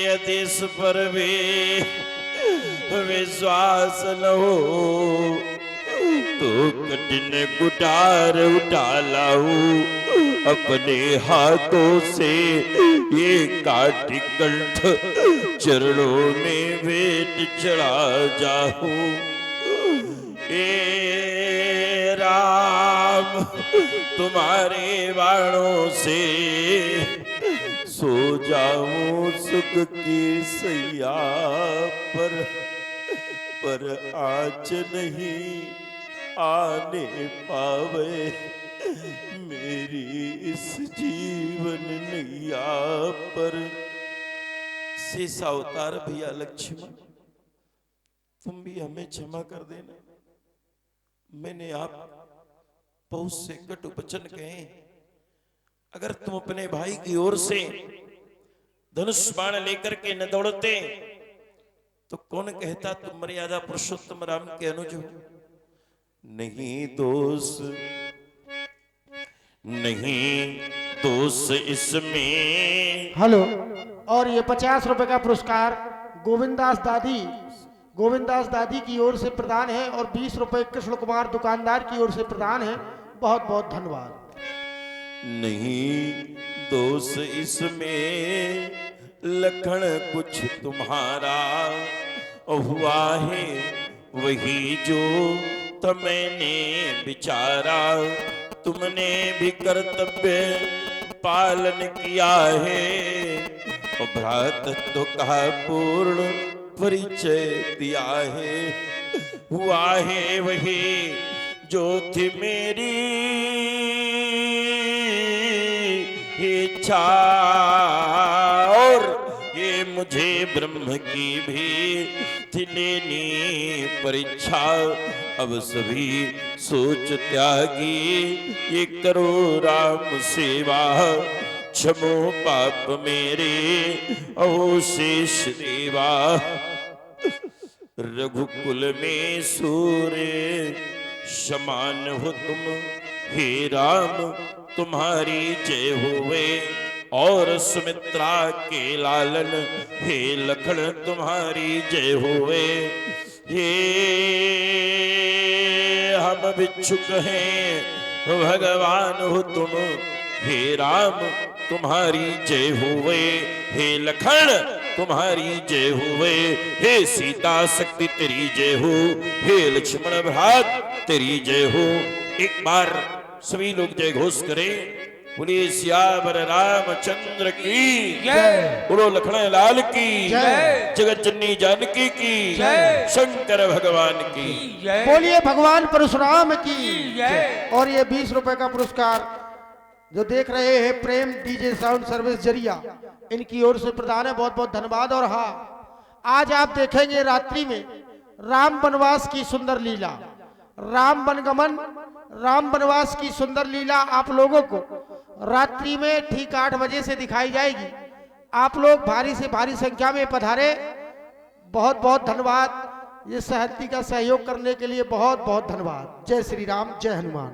यदि इस पर भी विश्वास न हो तो कठिन कुटार उठा लाऊं अपने हाथों से ये काटी कंठ चरणों में भेंट चढ़ा जाऊं। ए राम तुम्हारे बाणों से सो जाऊं सुख की सैया पर पर आज नहीं आने पावे मेरी इस जीवन नैया पर। शेषा अवतार भैया लक्ष्मण, तुम भी हमें क्षमा कर देना। मैंने आप बहुत से कटु वचन कहे। अगर तुम अपने भाई की ओर से धनुष बाण लेकर के न दौड़ते तो कौन कहता तुम मर्यादा पुरुषोत्तम राम के अनुज हो। नहीं दोष, नहीं दोष इसमें।
हेलो, और ये 50 रुपए का पुरस्कार गोविंदास दादी की ओर से प्रदान है और 20 रुपए कृष्ण कुमार दुकानदार की ओर से प्रदान है। बहुत बहुत धन्यवाद।
नहीं दोष इसमें लखन कुछ तुम्हारा, हुआ है वही जो तुमने विचारा। तुमने भी कर्तव्य पालन किया है और भ्रातृत्व का पूर्ण परिचय दिया है। हुआ है वही जो थी मेरी इच्छा, और ये मुझे ब्रह्म की भी थी लेनी परीक्षा। अब सभी सोच त्यागी ये करो राम सेवा, क्षमो पाप मेरे अहो शेष देवा। रघुकुल में सूर्य समान हो तुम, हे राम तुम्हारी जय होवे। और सुमित्रा के लालन हे लखन तुम्हारी जय होवे। हे हम भिक्षुक हैं भगवान हो तुम, हे राम तुम्हारी जय होवे। हे लखन तुम्हारी जय होवे। हे सीता शक्ति तेरी जय हो। हे लक्ष्मण भ्रात तेरी जय हो। एक बार सभी लोग जय घोष करें। बोलिए सियावर रामचंद्र की
जय।
बोलो लखन लाल की
जय।
जगत जननी जानकी की
जय।
शंकर भगवान की
बोलिए भगवान परशुराम की
जय।
और ये 20 रुपए का पुरस्कार जो देख रहे हैं प्रेम डीजे साउंड सर्विस जरिया, इनकी ओर से प्रदान है। बहुत बहुत धन्यवाद। और हाँ, आज आप देखेंगे रात्रि में राम वनवास की सुंदर लीला, राम वनगमन, राम वनवास की सुंदर लीला आप लोगों को रात्रि में ठीक 8 बजे से दिखाई जाएगी। आप लोग भारी से भारी संख्या में पधारे। बहुत बहुत धन्यवाद। ये सहती का सहयोग करने के लिए बहुत बहुत धन्यवाद। जय श्री राम, जय हनुमान।